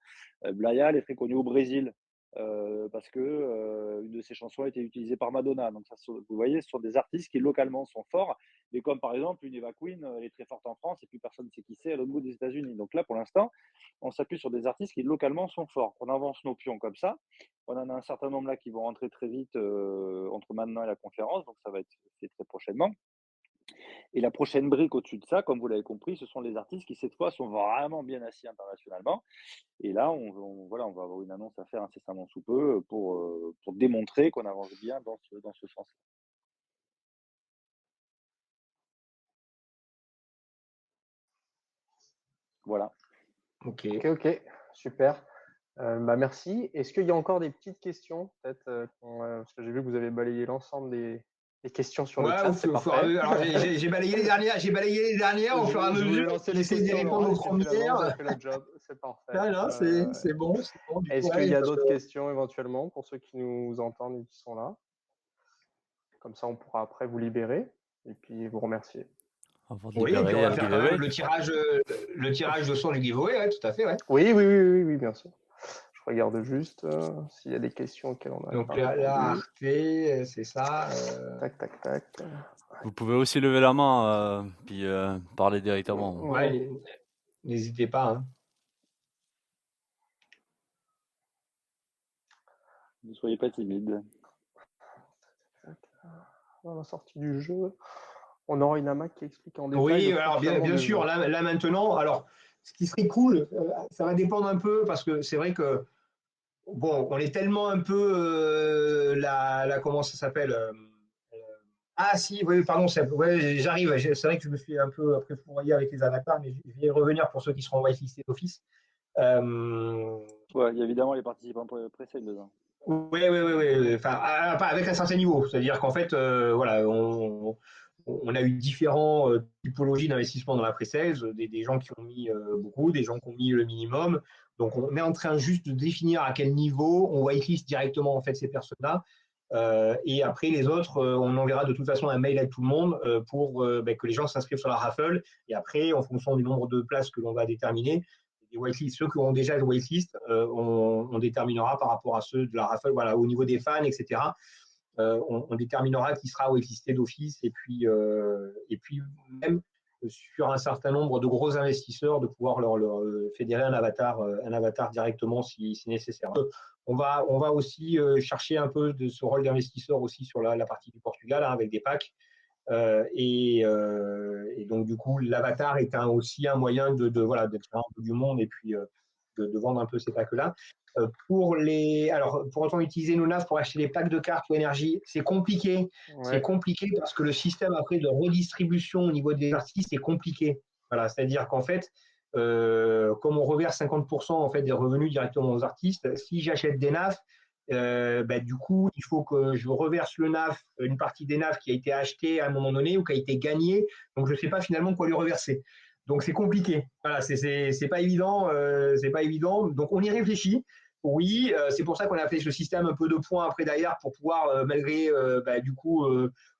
Blaya, elle est très connue au Brésil. parce que une de ses chansons a été utilisée par Madonna. Donc ça, vous voyez, ce sont des artistes qui localement sont forts, mais comme par exemple une Eva Queen, elle est très forte en France et puis personne ne sait qui c'est à l'autre bout des États-Unis. Donc là, pour l'instant, on s'appuie sur des artistes qui localement sont forts. On avance nos pions comme ça. On en a un certain nombre là qui vont rentrer très vite entre maintenant et la conférence, donc ça va être fait très prochainement. Et la prochaine brique au-dessus de ça, comme vous l'avez compris, ce sont les artistes qui cette fois sont vraiment bien assis internationalement. Et là, voilà, on va avoir une annonce à faire incessamment sous peu pour démontrer qu'on avance bien dans ce sens. Voilà. Ok. Ok, super. Merci. Est-ce qu'il y a encore des petites questions, peut-être, parce que j'ai vu que vous avez balayé l'ensemble des questions sur le Ouais, chat, c'est parfait. alors j'ai balayé les dernières au fur et à Je voulais mesure. lancer les J'essaie d'y questions en répondre oral, aux et puis finalement, vous avez premières. fait le job, c'est parfait. Là, c'est bon. Du Est-ce coup, qu'il y ouais, a parce d'autres que- questions éventuellement pour ceux qui nous entendent et qui sont là? Comme ça, on pourra après vous libérer et puis vous remercier. Avant de Oui, et puis libérer, on il y a va le faire quand même giveaway. le tirage de son du giveaway, ouais, tout à fait, ouais. Oui, bien sûr. Je regarde juste s'il y a des questions auxquelles on a Donc pas là, répondu. Arte, c'est ça. Tac. Vous pouvez aussi lever la main, puis parler directement. Ouais, n'hésitez pas. Hein. Ne soyez pas timide. Dans la sortie du jeu, on aura une AMAC qui explique en détail Oui, le alors fonctionnement bien du sûr, jeu. là maintenant, alors ce qui serait cool, ça va dépendre un peu parce que c'est vrai que bon, on est tellement un peu comment ça s'appelle ah si, oui, pardon, ouais, j'arrive. C'est vrai que je me suis un peu après fourvoyé avec les avatars, mais je vais y revenir pour ceux qui seront whitelistés d'office. Ouais, il y a évidemment les participants pré-sale dedans. Oui. Enfin, pas avec un certain niveau. C'est-à-dire qu'en fait, voilà, on a eu différents typologies d'investissement dans la pré-sales, des gens qui ont mis beaucoup, des gens qui ont mis le minimum. Donc, on est en train juste de définir à quel niveau on whitelist directement en fait ces personnes-là. Et après, les autres, on enverra de toute façon un mail à tout le monde pour que les gens s'inscrivent sur la raffle. Et après, en fonction du nombre de places que l'on va déterminer, les whitelists, ceux qui ont déjà le whitelist, on déterminera par rapport à ceux de la raffle, voilà, au niveau des fans, etc. On déterminera qui sera whitelisté d'office et puis même sur un certain nombre de gros investisseurs de pouvoir leur fédérer un avatar directement si nécessaire. On va aussi chercher un peu de ce rôle d'investisseur aussi sur la partie du Portugal hein, avec des packs. Et donc, du coup, l'avatar est aussi un moyen de faire un peu du monde et puis de vendre un peu ces packs-là. Pour autant utiliser nos NAV pour acheter des packs de cartes ou énergie, c'est compliqué. Ouais. C'est compliqué parce que le système après de redistribution au niveau des artistes est compliqué. Voilà, c'est-à-dire qu'en fait, comme on reverse 50% en fait des revenus directement aux artistes, si j'achète des NAV, du coup, il faut que je reverse le NAF, une partie des NAF qui a été achetée à un moment donné ou qui a été gagnée. Donc, je ne sais pas finalement quoi lui reverser. Donc, c'est compliqué. Voilà, c'est pas évident. C'est pas évident. Donc, on y réfléchit. Oui, c'est pour ça qu'on a fait ce système un peu de points après derrière pour pouvoir, malgré du coup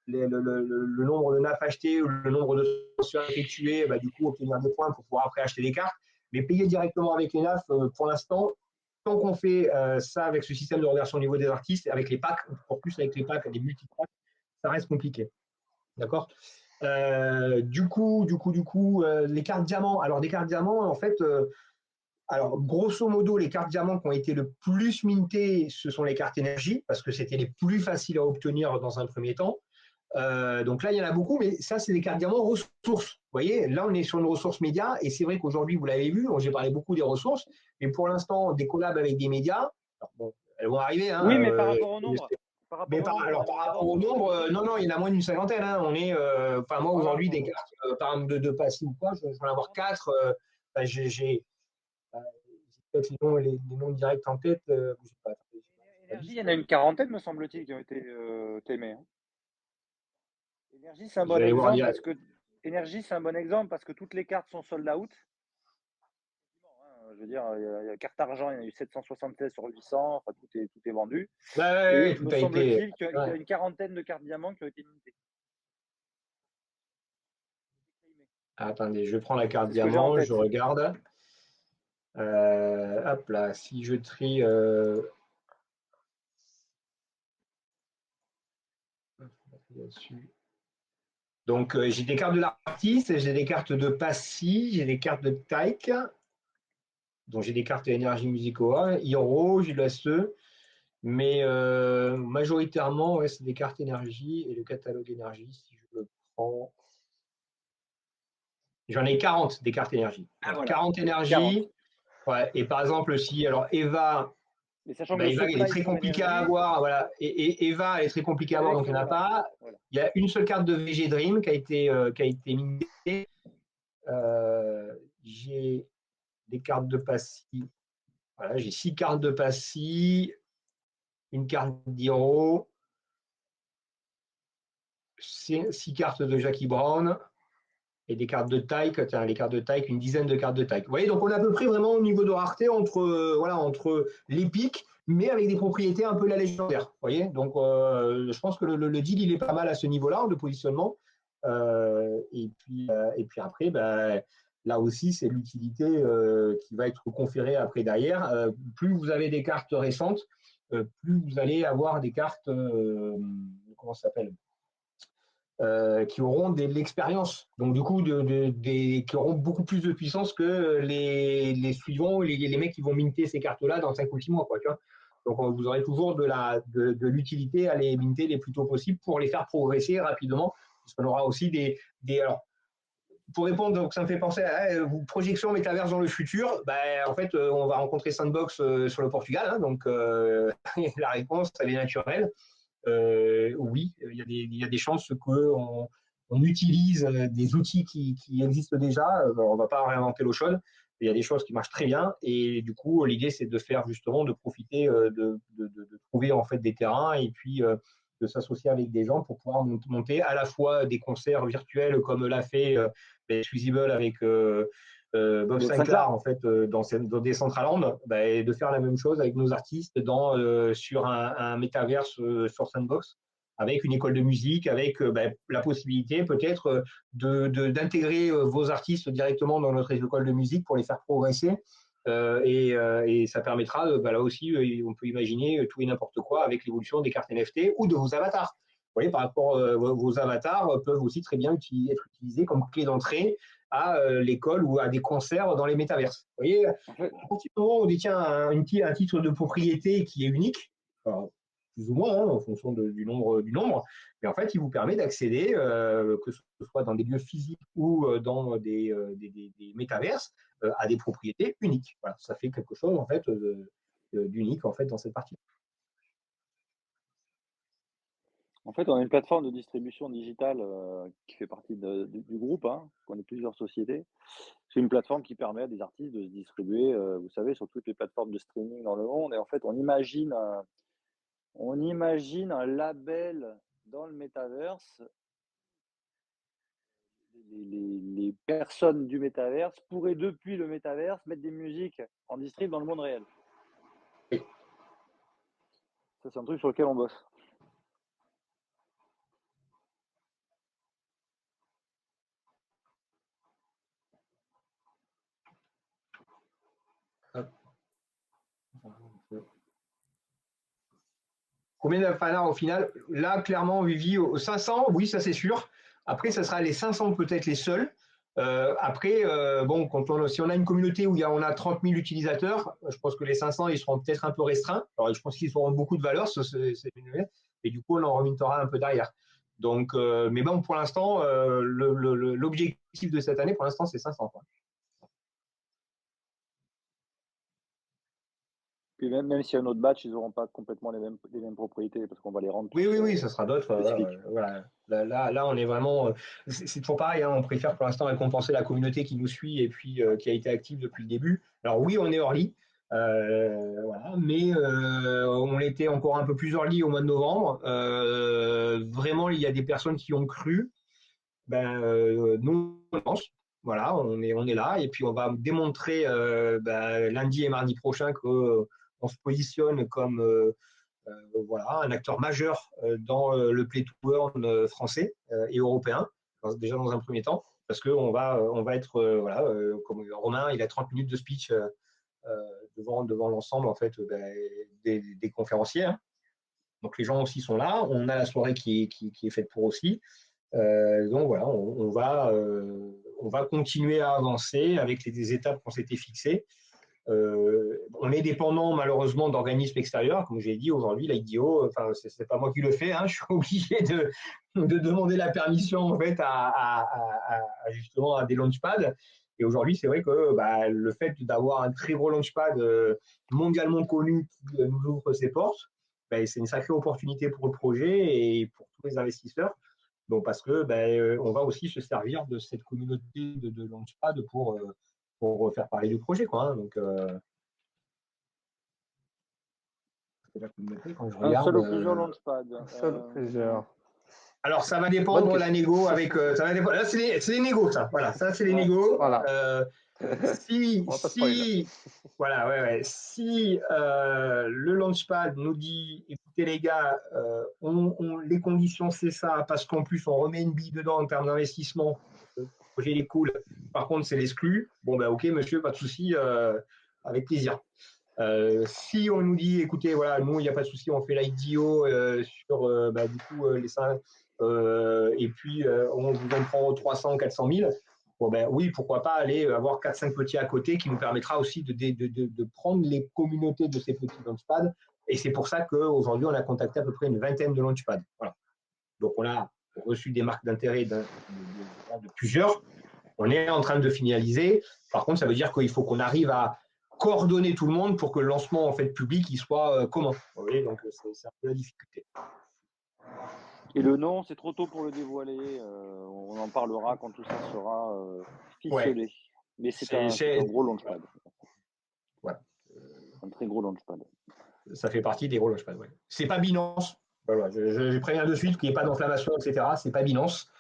le nombre de NAF achetés ou le nombre de transferts effectués, du coup obtenir des points pour pouvoir après acheter des cartes. Mais payer directement avec les NAF, pour l'instant, tant qu'on fait ça avec ce système de reversion au niveau des artistes, avec les packs, encore plus avec les packs, les multi-packs, ça reste compliqué. D'accord du coup, les cartes diamants. Alors, des cartes diamants, en fait, alors grosso modo, les cartes diamants qui ont été le plus mintées, ce sont les cartes énergie, parce que c'était les plus faciles à obtenir dans un premier temps. Donc là, il y en a beaucoup, mais ça, c'est des cartes diamants ressources. Vous voyez, là, on est sur une ressource média, et c'est vrai qu'aujourd'hui, vous l'avez vu, j'ai parlé beaucoup des ressources, mais pour l'instant, des collabs avec des médias, alors bon, elles vont arriver. Hein, oui, mais par rapport au nombre. Par rapport au nombre, non, il y en a moins d'une cinquantaine. Hein, on est, moi, aujourd'hui, des cartes, par exemple, de passif ou quoi, je vais en avoir 4. J'ai peut-être les noms directs en tête. Je sais pas, Énergie, il y en a une quarantaine, me semble-t-il, qui ont été aimés. Hein. Énergie, c'est un bon exemple parce que Énergie, c'est un bon exemple parce que toutes les cartes sont sold out. Je veux dire, il y a carte argent, il y en a eu 776 sur 800, enfin, tout est vendu. Et il me semble-t-il qu'il y a une quarantaine de cartes diamants qui ont été mintées. Attendez, je prends la carte diamant, je regarde. Hop là, si je trie. là-dessus. Donc, j'ai des cartes de l'artiste, j'ai des cartes de Passy, j'ai des cartes de Taïk, donc j'ai des cartes énergie musicaux, Hiro, j'ai de la SE, mais majoritairement, ouais, c'est des cartes énergie et le catalogue énergie, si je le prends. J'en ai 40 des cartes énergie. Ah, voilà. 40 énergies. Ouais, et par exemple, si alors Eva, Mais sachant que bah, le Eva, elle est supply très sur compliquée à énergie, avoir. Voilà. Et Eva, elle est très compliquée à avoir, donc il n'y en a pas. Voilà. Il y a une seule carte de VG Dream qui a été minée. J'ai des cartes de Passy. Voilà, j'ai 6 cartes de Passy, une carte d'Hiro, 6 cartes de Jackie Brown et des cartes de Tyke. Tiens, les cartes de Tyke, une dizaine de cartes de Tyke. Vous voyez, donc on est à peu près vraiment au niveau de rareté entre l'épique, mais avec des propriétés un peu la légendaire. Vous voyez, donc je pense que le deal, il est pas mal à ce niveau-là de positionnement. Et puis après, ben, là aussi, c'est l'utilité qui va être conférée après derrière. Plus vous avez des cartes récentes, plus vous allez avoir des cartes, comment ça s'appelle, qui auront de l'expérience. Donc, du coup, qui auront beaucoup plus de puissance que les suivants, les mecs qui vont minter ces cartes-là dans 5 ou 6 mois. Quoi, tu vois. Donc, vous aurez toujours de l'utilité à les minter les plus tôt possible pour les faire progresser rapidement. Parce qu'on aura aussi alors, pour répondre, donc ça me fait penser à projection métaverse dans le futur. Ben, en fait, on va rencontrer Sandbox sur le Portugal. Hein, donc, la réponse, elle est naturelle. Oui, il y a des chances qu'on utilise des outils qui existent déjà. On ne va pas réinventer l'eau chaude. Il y a des choses qui marchent très bien. Et du coup, l'idée, c'est de faire justement, de profiter, de trouver en fait des terrains et puis de s'associer avec des gens pour pouvoir monter à la fois des concerts virtuels comme l'a fait Suisible avec Bob Sinclair en fait dans Decentraland, bah, et de faire la même chose avec nos artistes sur un métaverse sur Sandbox avec une école de musique, avec la possibilité peut-être d'intégrer vos artistes directement dans notre école de musique pour les faire progresser. Et ça permettra, là aussi, on peut imaginer tout et n'importe quoi avec l'évolution des cartes NFT ou de vos avatars. Vous voyez, par rapport, vos avatars peuvent aussi très bien être utilisés comme clé d'entrée à l'école ou à des concerts dans les métaverses. Vous voyez, à partir du moment où on détient un titre de propriété qui est unique, alors, plus ou moins, hein, en fonction du nombre, mais en fait, il vous permet d'accéder, que ce soit dans des lieux physiques ou dans des métaverses, à des propriétés uniques. Voilà, ça fait quelque chose en fait d'unique en fait dans cette partie. En fait, on a une plateforme de distribution digitale qui fait partie du groupe, hein, on est plusieurs sociétés. C'est une plateforme qui permet à des artistes de se distribuer, vous savez, sur toutes les plateformes de streaming dans le monde. Et en fait, on imagine un label dans le métaverse. Les personnes du métaverse pourraient, depuis le métaverse, mettre des musiques en distrib dans le monde réel. Oui. Ça, c'est un truc sur lequel on bosse. Combien d'Alphanar au final? Là, clairement, Vivi, aux 500, oui, ça c'est sûr. Après, ça sera les 500 peut-être les seuls. Après, bon, si on a une communauté où on a 30 000 utilisateurs, je pense que les 500, ils seront peut-être un peu restreints. Alors, je pense qu'ils auront beaucoup de valeur, et du coup, on en remontera un peu derrière. Donc, mais bon, pour l'instant, l'objectif de cette année, pour l'instant, c'est 500. Quoi. Puis même s'il y a un autre batch, ils n'auront pas complètement les mêmes propriétés parce qu'on va les rendre tous Oui, ça sera d'autres. spécifiques. Voilà. Là, on est vraiment. C'est toujours pareil. Hein, on préfère pour l'instant récompenser la communauté qui nous suit et puis qui a été active depuis le début. Alors oui, on est early, voilà, mais on était encore un peu plus early au mois de novembre. Vraiment, il y a des personnes qui ont cru. Nous, on lance. Voilà, on est là et puis on va démontrer lundi et mardi prochain qu'on se positionne comme voilà, un acteur majeur dans le play to earn français et européen, déjà dans un premier temps, parce qu'on va être, voilà, comme Romain, il a 30 minutes de speech devant l'ensemble en fait, des conférenciers. Hein. Donc les gens aussi sont là. On a la soirée qui est faite pour aussi. Donc voilà, on va continuer à avancer avec les étapes qu'on s'était fixées. On est dépendant malheureusement d'organismes extérieurs, comme j'ai dit aujourd'hui, l'IDO, enfin c'est pas moi qui le fais, hein, je suis obligé de demander la permission en fait justement à des launchpads. Et aujourd'hui, c'est vrai que le fait d'avoir un très gros launchpad mondialement connu qui nous ouvre ses portes, c'est une sacrée opportunité pour le projet et pour tous les investisseurs. Donc parce que on va aussi se servir de cette communauté de launchpad pour faire parler du projet, quoi. Hein. Donc c'est la communauté quand je Un regarde. seul ou plusieurs launchpads. Un seul ou plusieurs. Alors ça va Bonne dépendre la question. négo avec. Ça va dépendre. Là c'est les négos, ça. Voilà, ça c'est les négos. Voilà. Si On va pas spoiler. voilà, ouais. Si le launchpad nous dit, écoutez les gars, les conditions c'est ça, parce qu'en plus on remet une bille dedans en termes d'investissement, le projet il est cool. Par contre c'est l'exclu. Bon ok monsieur, pas de souci, avec plaisir. Si on nous dit, écoutez, voilà, nous il n'y a pas de souci, on fait l'IDO sur du coup les 5, et puis on vous en prend 300, 400 000. Bon, oui, pourquoi pas aller avoir 4-5 petits à côté qui nous permettra aussi de prendre les communautés de ces petits launchpads. Et c'est pour ça qu'aujourd'hui, on a contacté à peu près une vingtaine de launchpads. Voilà. Donc, on a reçu des marques d'intérêt de plusieurs. On est en train de finaliser. Par contre, ça veut dire qu'il faut qu'on arrive à coordonner tout le monde pour que le lancement en fait public il soit commun. Vous voyez, donc c'est un peu la difficulté. Et le nom, c'est trop tôt pour le dévoiler. On en parlera quand tout ça sera ficelé. Ouais. Mais c'est un gros launchpad. Ouais. Un très gros launchpad. Ça fait partie des gros launchpads. Ouais. C'est pas Binance. Voilà, je préviens de suite qu'il n'y ait pas d'inflammation, etc. C'est pas Binance.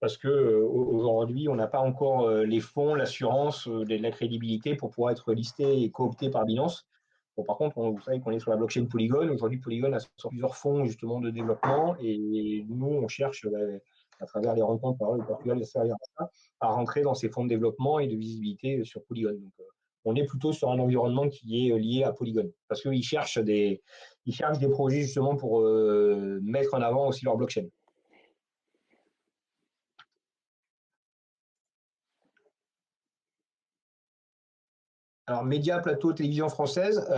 Parce qu'aujourd'hui, on n'a pas encore les fonds, l'assurance, la crédibilité pour pouvoir être listé et coopté par Binance. Bon, par contre, vous savez qu'on est sur la blockchain Polygon. Aujourd'hui, Polygon a plusieurs fonds justement de développement et nous, on cherche à travers les rencontres par le Portugal à rentrer dans ces fonds de développement et de visibilité sur Polygon. Donc, on est plutôt sur un environnement qui est lié à Polygon parce qu'ils cherchent des projets justement pour mettre en avant aussi leur blockchain. Alors, médias, plateau, télévision française.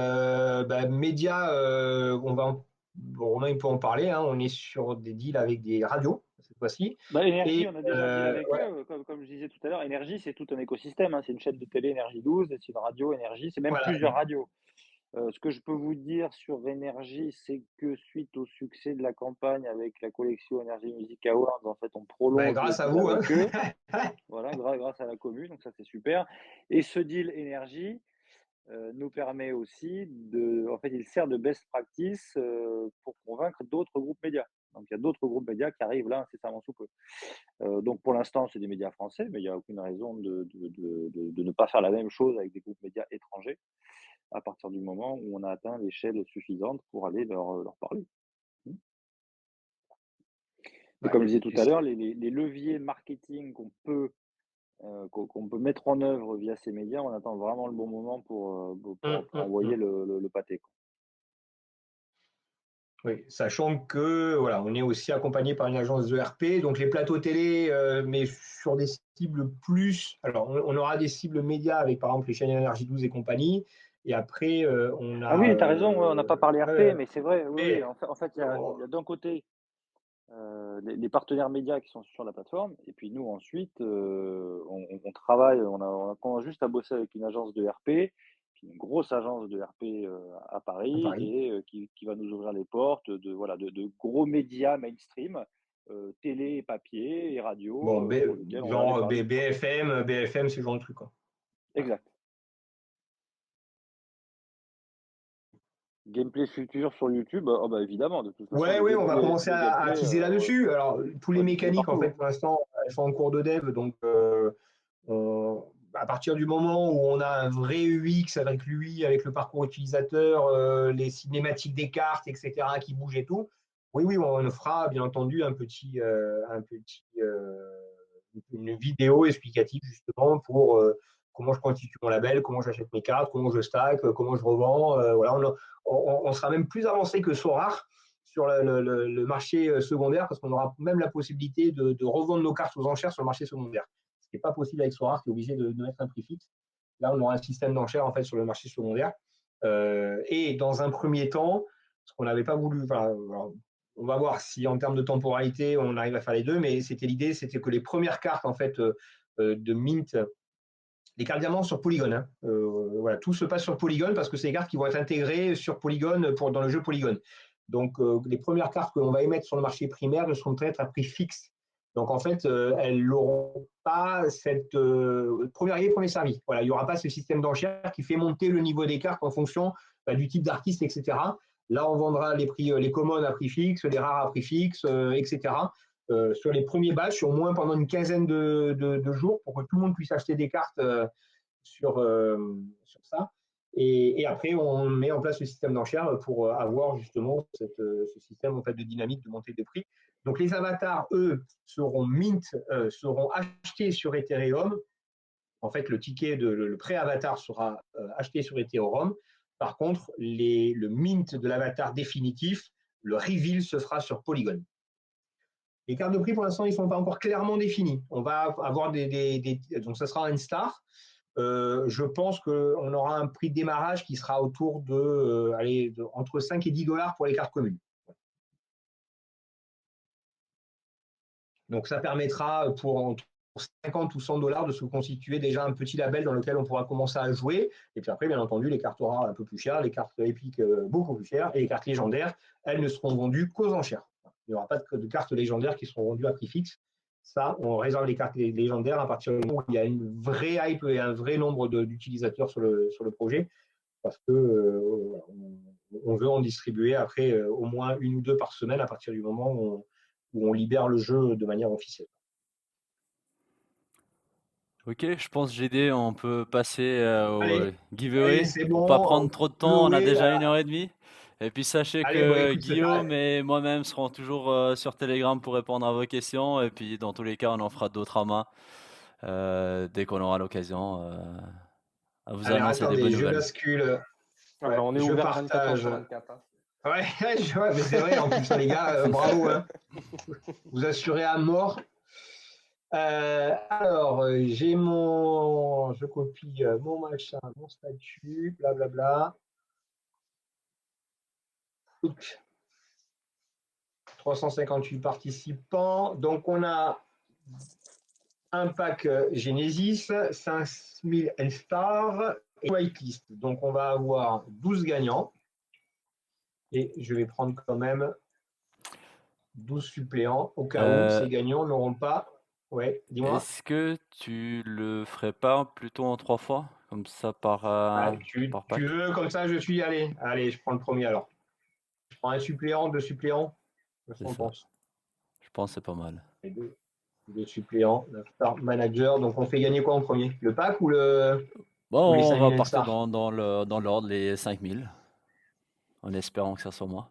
Médias, Romain, il peut en parler. Hein, on est sur des deals avec des radios, cette fois-ci. Énergie, on a déjà deal avec eux. Comme je disais tout à l'heure, Énergie, c'est tout un écosystème. Hein. C'est une chaîne de télé, Énergie 12, c'est une radio, Énergie. C'est même plusieurs radios. Ce que je peux vous dire sur Énergie, c'est que suite au succès de la campagne avec la collection Energy Music Awards, en fait, on prolonge grâce à vous, avec eux. Voilà, grâce à la commune, donc ça c'est super. Et ce deal Énergie nous permet aussi en fait, il sert de best practice pour convaincre d'autres groupes médias. Donc il y a d'autres groupes médias qui arrivent là incessamment sous peu. Donc pour l'instant, c'est des médias français, mais il n'y a aucune raison de ne pas faire la même chose avec des groupes médias étrangers à partir du moment où on a atteint l'échelle suffisante pour aller leur parler. Et comme je disais tout à l'heure, les leviers marketing qu'on peut mettre en œuvre via ces médias, on attend vraiment le bon moment pour envoyer le pâté. Quoi. Oui, sachant que voilà, on est aussi accompagné par une agence de RP, donc les plateaux télé, mais sur des cibles plus. Alors, on aura des cibles médias avec par exemple les chaînes Énergie 12 et compagnie, et après on a. Ah oui, tu as raison, on n'a pas parlé RP, mais c'est vrai. Oui, en fait, il y a d'un côté les partenaires médias qui sont sur la plateforme, et puis nous ensuite, on travaille, on a juste à bosser avec une agence de RP, une grosse agence de RP à Paris, et qui va nous ouvrir les portes de gros médias mainstream, télé, papier et radio. Bon, genre BFM, c'est le genre de truc. Quoi. Exact. Gameplay futur sur YouTube, évidemment, de toute façon. Oui, on va commencer à teaser là-dessus. Alors, tous les mécaniques, en fait, pour l'instant, elles sont en cours de dev. Donc, à partir du moment où on a un vrai UX avec l'UI, avec le parcours utilisateur, les cinématiques des cartes, etc., qui bougent et tout, oui, on fera bien entendu une vidéo explicative justement pour comment je constitue mon label, comment j'achète mes cartes, comment je stack, comment je revends. Voilà, on sera même plus avancé que Sorare sur le marché secondaire parce qu'on aura même la possibilité de revendre nos cartes aux enchères sur le marché secondaire. Ce qui n'est pas possible avec Sorare, qui est obligé de mettre un prix fixe. Là, on aura un système d'enchères en fait sur le marché secondaire. Et dans un premier temps, ce qu'on n'avait pas voulu, on va voir si en termes de temporalité, on arrive à faire les deux, mais l'idée, c'était que les premières cartes en fait de mint, les cartes diamants sur Polygon, hein, voilà, tout se passe sur Polygon parce que c'est des cartes qui vont être intégrées sur Polygon dans le jeu Polygon. Donc les premières cartes que l'on va émettre sur le marché primaire ne seront peut-être à prix fixe. Donc en fait, elles n'auront pas cette premier arrivé, premier servi. Voilà, il n'y aura pas ce système d'enchères qui fait monter le niveau des cartes en fonction du type d'artiste, etc. Là, on vendra les commons à prix fixe, les rares à prix fixe, etc. Sur les premiers batchs, au moins pendant une quinzaine de jours, pour que tout le monde puisse acheter des cartes sur ça. Et après, on met en place le système d'enchères pour avoir justement ce système en fait, de dynamique de montée de prix. Donc les avatars, eux, seront seront achetés sur Ethereum. En fait, le ticket le pré-avatar sera acheté sur Ethereum. Par contre, le mint de l'avatar définitif, le reveal se fera sur Polygon. Les cartes de prix, pour l'instant, ils ne sont pas encore clairement définis. On va avoir donc, ça sera un star. Je pense qu'on aura un prix de démarrage qui sera autour entre 5 et 10 dollars pour les cartes communes. Donc, ça permettra pour 50 ou 100 dollars de se constituer déjà un petit label dans lequel on pourra commencer à jouer. Et puis après, bien entendu, les cartes rares un peu plus chères, les cartes épiques beaucoup plus chères, et les cartes légendaires, elles ne seront vendues qu'aux enchères. Il n'y aura pas de cartes légendaires qui seront vendues à prix fixe. Ça, on réserve les cartes légendaires à partir du moment où il y a une vraie hype et un vrai nombre d'utilisateurs sur le projet, parce que on veut en distribuer après au moins une ou deux par semaine à partir du moment où on libère le jeu de manière officielle. Ok, je pense GD, on peut passer au Allez, giveaway c'est pour pas bon. prendre trop de temps. On a Chloé, déjà 1 h 30. Et puis sachez allez, bon, que écoute, Guillaume et moi-même serons toujours sur Telegram pour répondre à vos questions. Et puis dans tous les cas, on en fera d'autres à main dès qu'on aura l'occasion à vous alors annoncer des bonnes attendez, je nouvelles. bascule. Ouais, On est je ouvert 24 heures partage. sur 24. Hein. Ouais, je vois, mais c'est vrai, en plus, les gars, bravo. Hein. Vous assurez à mort. Alors, je copie mon machin, mon statut, blablabla. 358 participants. Donc, on a un pack Genesis, 5000 L-Star et whitelist. Donc, on va avoir 12 gagnants. Et je vais prendre quand même 12 suppléants au cas où ces gagnants n'auront pas. Ouais, dis-moi. Est-ce que tu le ferais pas plutôt en 3 fois, comme ça par Tu pack? veux, comme ça, je suis. Allez, je prends le premier alors. Je prends un suppléant, deux suppléants. Qu'est-ce C'est qu'on ça. pense? Je pense que c'est pas mal. Et deux suppléants, la Star Manager. Donc, on fait gagner quoi en premier? Le pack ou les Bon, on va 5000 partir N-Star? dans l'ordre, les 5000, en espérant que ça soit moi.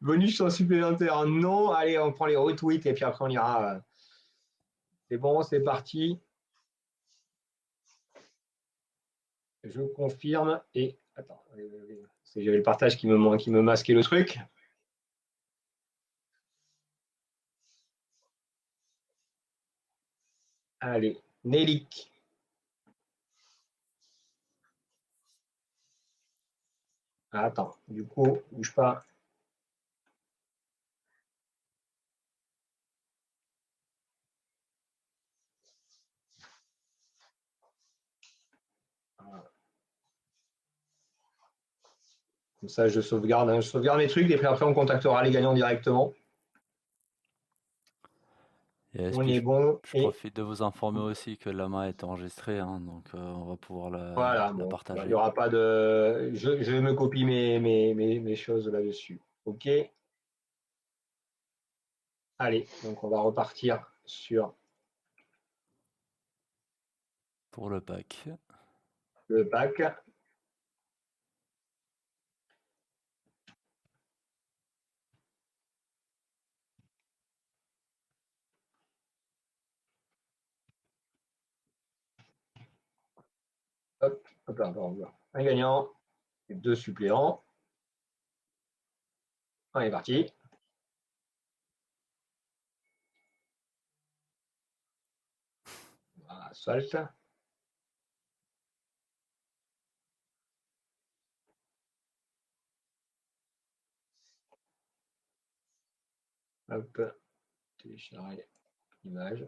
Bonus sur supplémentaire, non. Allez, on prend les retweets et puis après, on ira. C'est bon, c'est parti. Je confirme. Et attends, j'avais le partage qui me masquait le truc. Allez, Nelik. Attends, du coup, bouge pas. Comme ça, je sauvegarde mes trucs et puis après, on contactera les gagnants directement. Yes, On puis est bon. je Et profite de vous informer aussi que la main est enregistrée, hein, donc on va pouvoir voilà, la bon, il n'y partager. aura pas de. Je me copie mes choses là-dessus. OK. Allez, donc on va repartir sur Pour le pack. le pack. Hop là, on voit. Un gagnant et 2 suppléants. On est parti. Voilà, salte. Hop, télécharger l'image.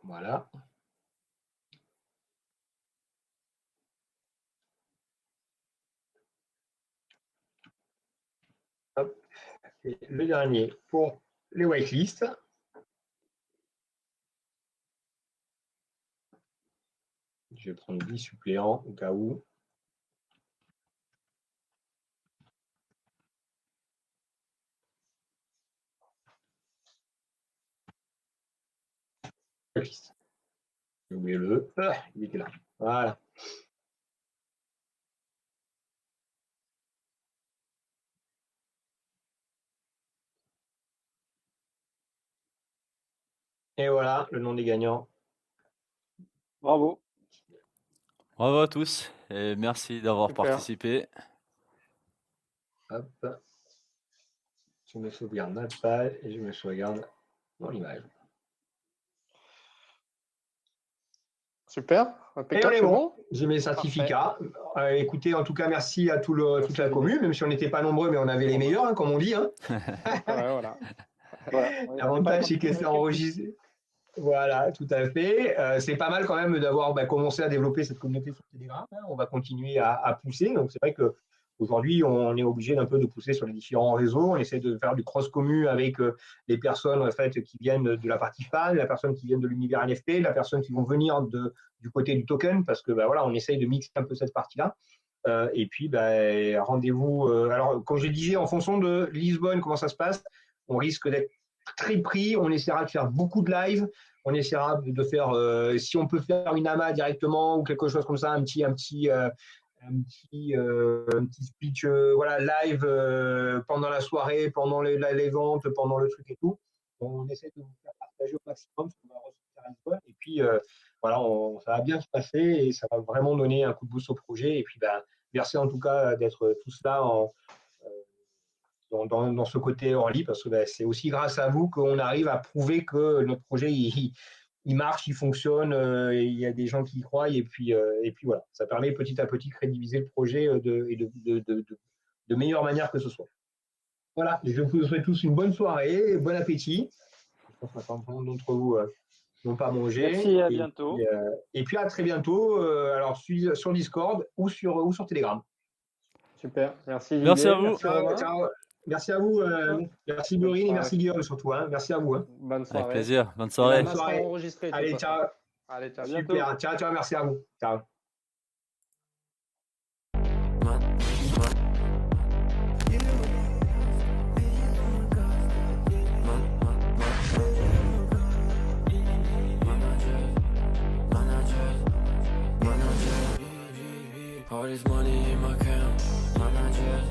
Voilà. Hop. Et le dernier pour les whitelists. Je vais prendre 10 suppléants au cas où. Whitelist. J'ai oublié le. Il était là. Voilà. Et voilà le nom des gagnants. Bravo. Bravo à tous et merci d'avoir Super. participé. Hop. Je me sauvegarde ma page et je me sauvegarde dans l'image. Super. Et on Impeccable, est c'est bon. bon? J'ai mes certificats. Écoutez, en tout cas, merci à toute la commune, même si on n'était pas nombreux, mais on avait les meilleurs, hein, comme on dit. Hein. Ouais, voilà. Voilà. L'avantage, c'est que c'est enregistré. Voilà, tout à fait. C'est pas mal quand même d'avoir commencé à développer cette communauté sur Telegram. Hein. On va continuer à pousser. Donc, c'est vrai qu'aujourd'hui, on est obligé d'un peu de pousser sur les différents réseaux. On essaie de faire du cross-commu avec les personnes en fait, qui viennent de la partie fan, la personne qui vient de l'univers NFT, la personne qui vont venir du côté du token, parce que voilà, on essaye de mixer un peu cette partie-là. Et puis, rendez-vous. Alors, comme je disais, en fonction de Lisbonne, comment ça se passe, on risque d'être très pris. On essaiera de faire beaucoup de live. On essaiera de faire, si on peut faire une AMA directement ou quelque chose comme ça, un petit speech voilà, live pendant la soirée, pendant les ventes, pendant le truc et tout. On essaie de vous faire partager au maximum ce qu'on va ressortir à Lisbonne. Et puis, voilà, ça va bien se passer et ça va vraiment donner un coup de boost au projet. Et puis, merci en tout cas d'être tous là dans ce côté early, parce que c'est aussi grâce à vous qu'on arrive à prouver que notre projet il marche, il fonctionne, il y a des gens qui y croient, et puis voilà, ça permet petit à petit de crédibiliser le projet de meilleure manière que ce soit. Voilà, je vous souhaite tous une bonne soirée, bon appétit. Je pense que certains d'entre vous n'ont pas mangé. Merci, à bientôt. Et puis à très bientôt, alors sur Discord ou sur Telegram. Super. Merci. Merci à vous. Merci, Romain. Ciao. Merci à vous, merci Burine et merci Guillaume surtout. Hein. Merci à vous. Hein. Bonne soirée. Avec plaisir. Bonne Et soirée. la main sera enregistrée, de toute Allez, façon. ciao. Allez, ciao. Super. Ciao, merci à vous. Ciao. All this money in my account, managers.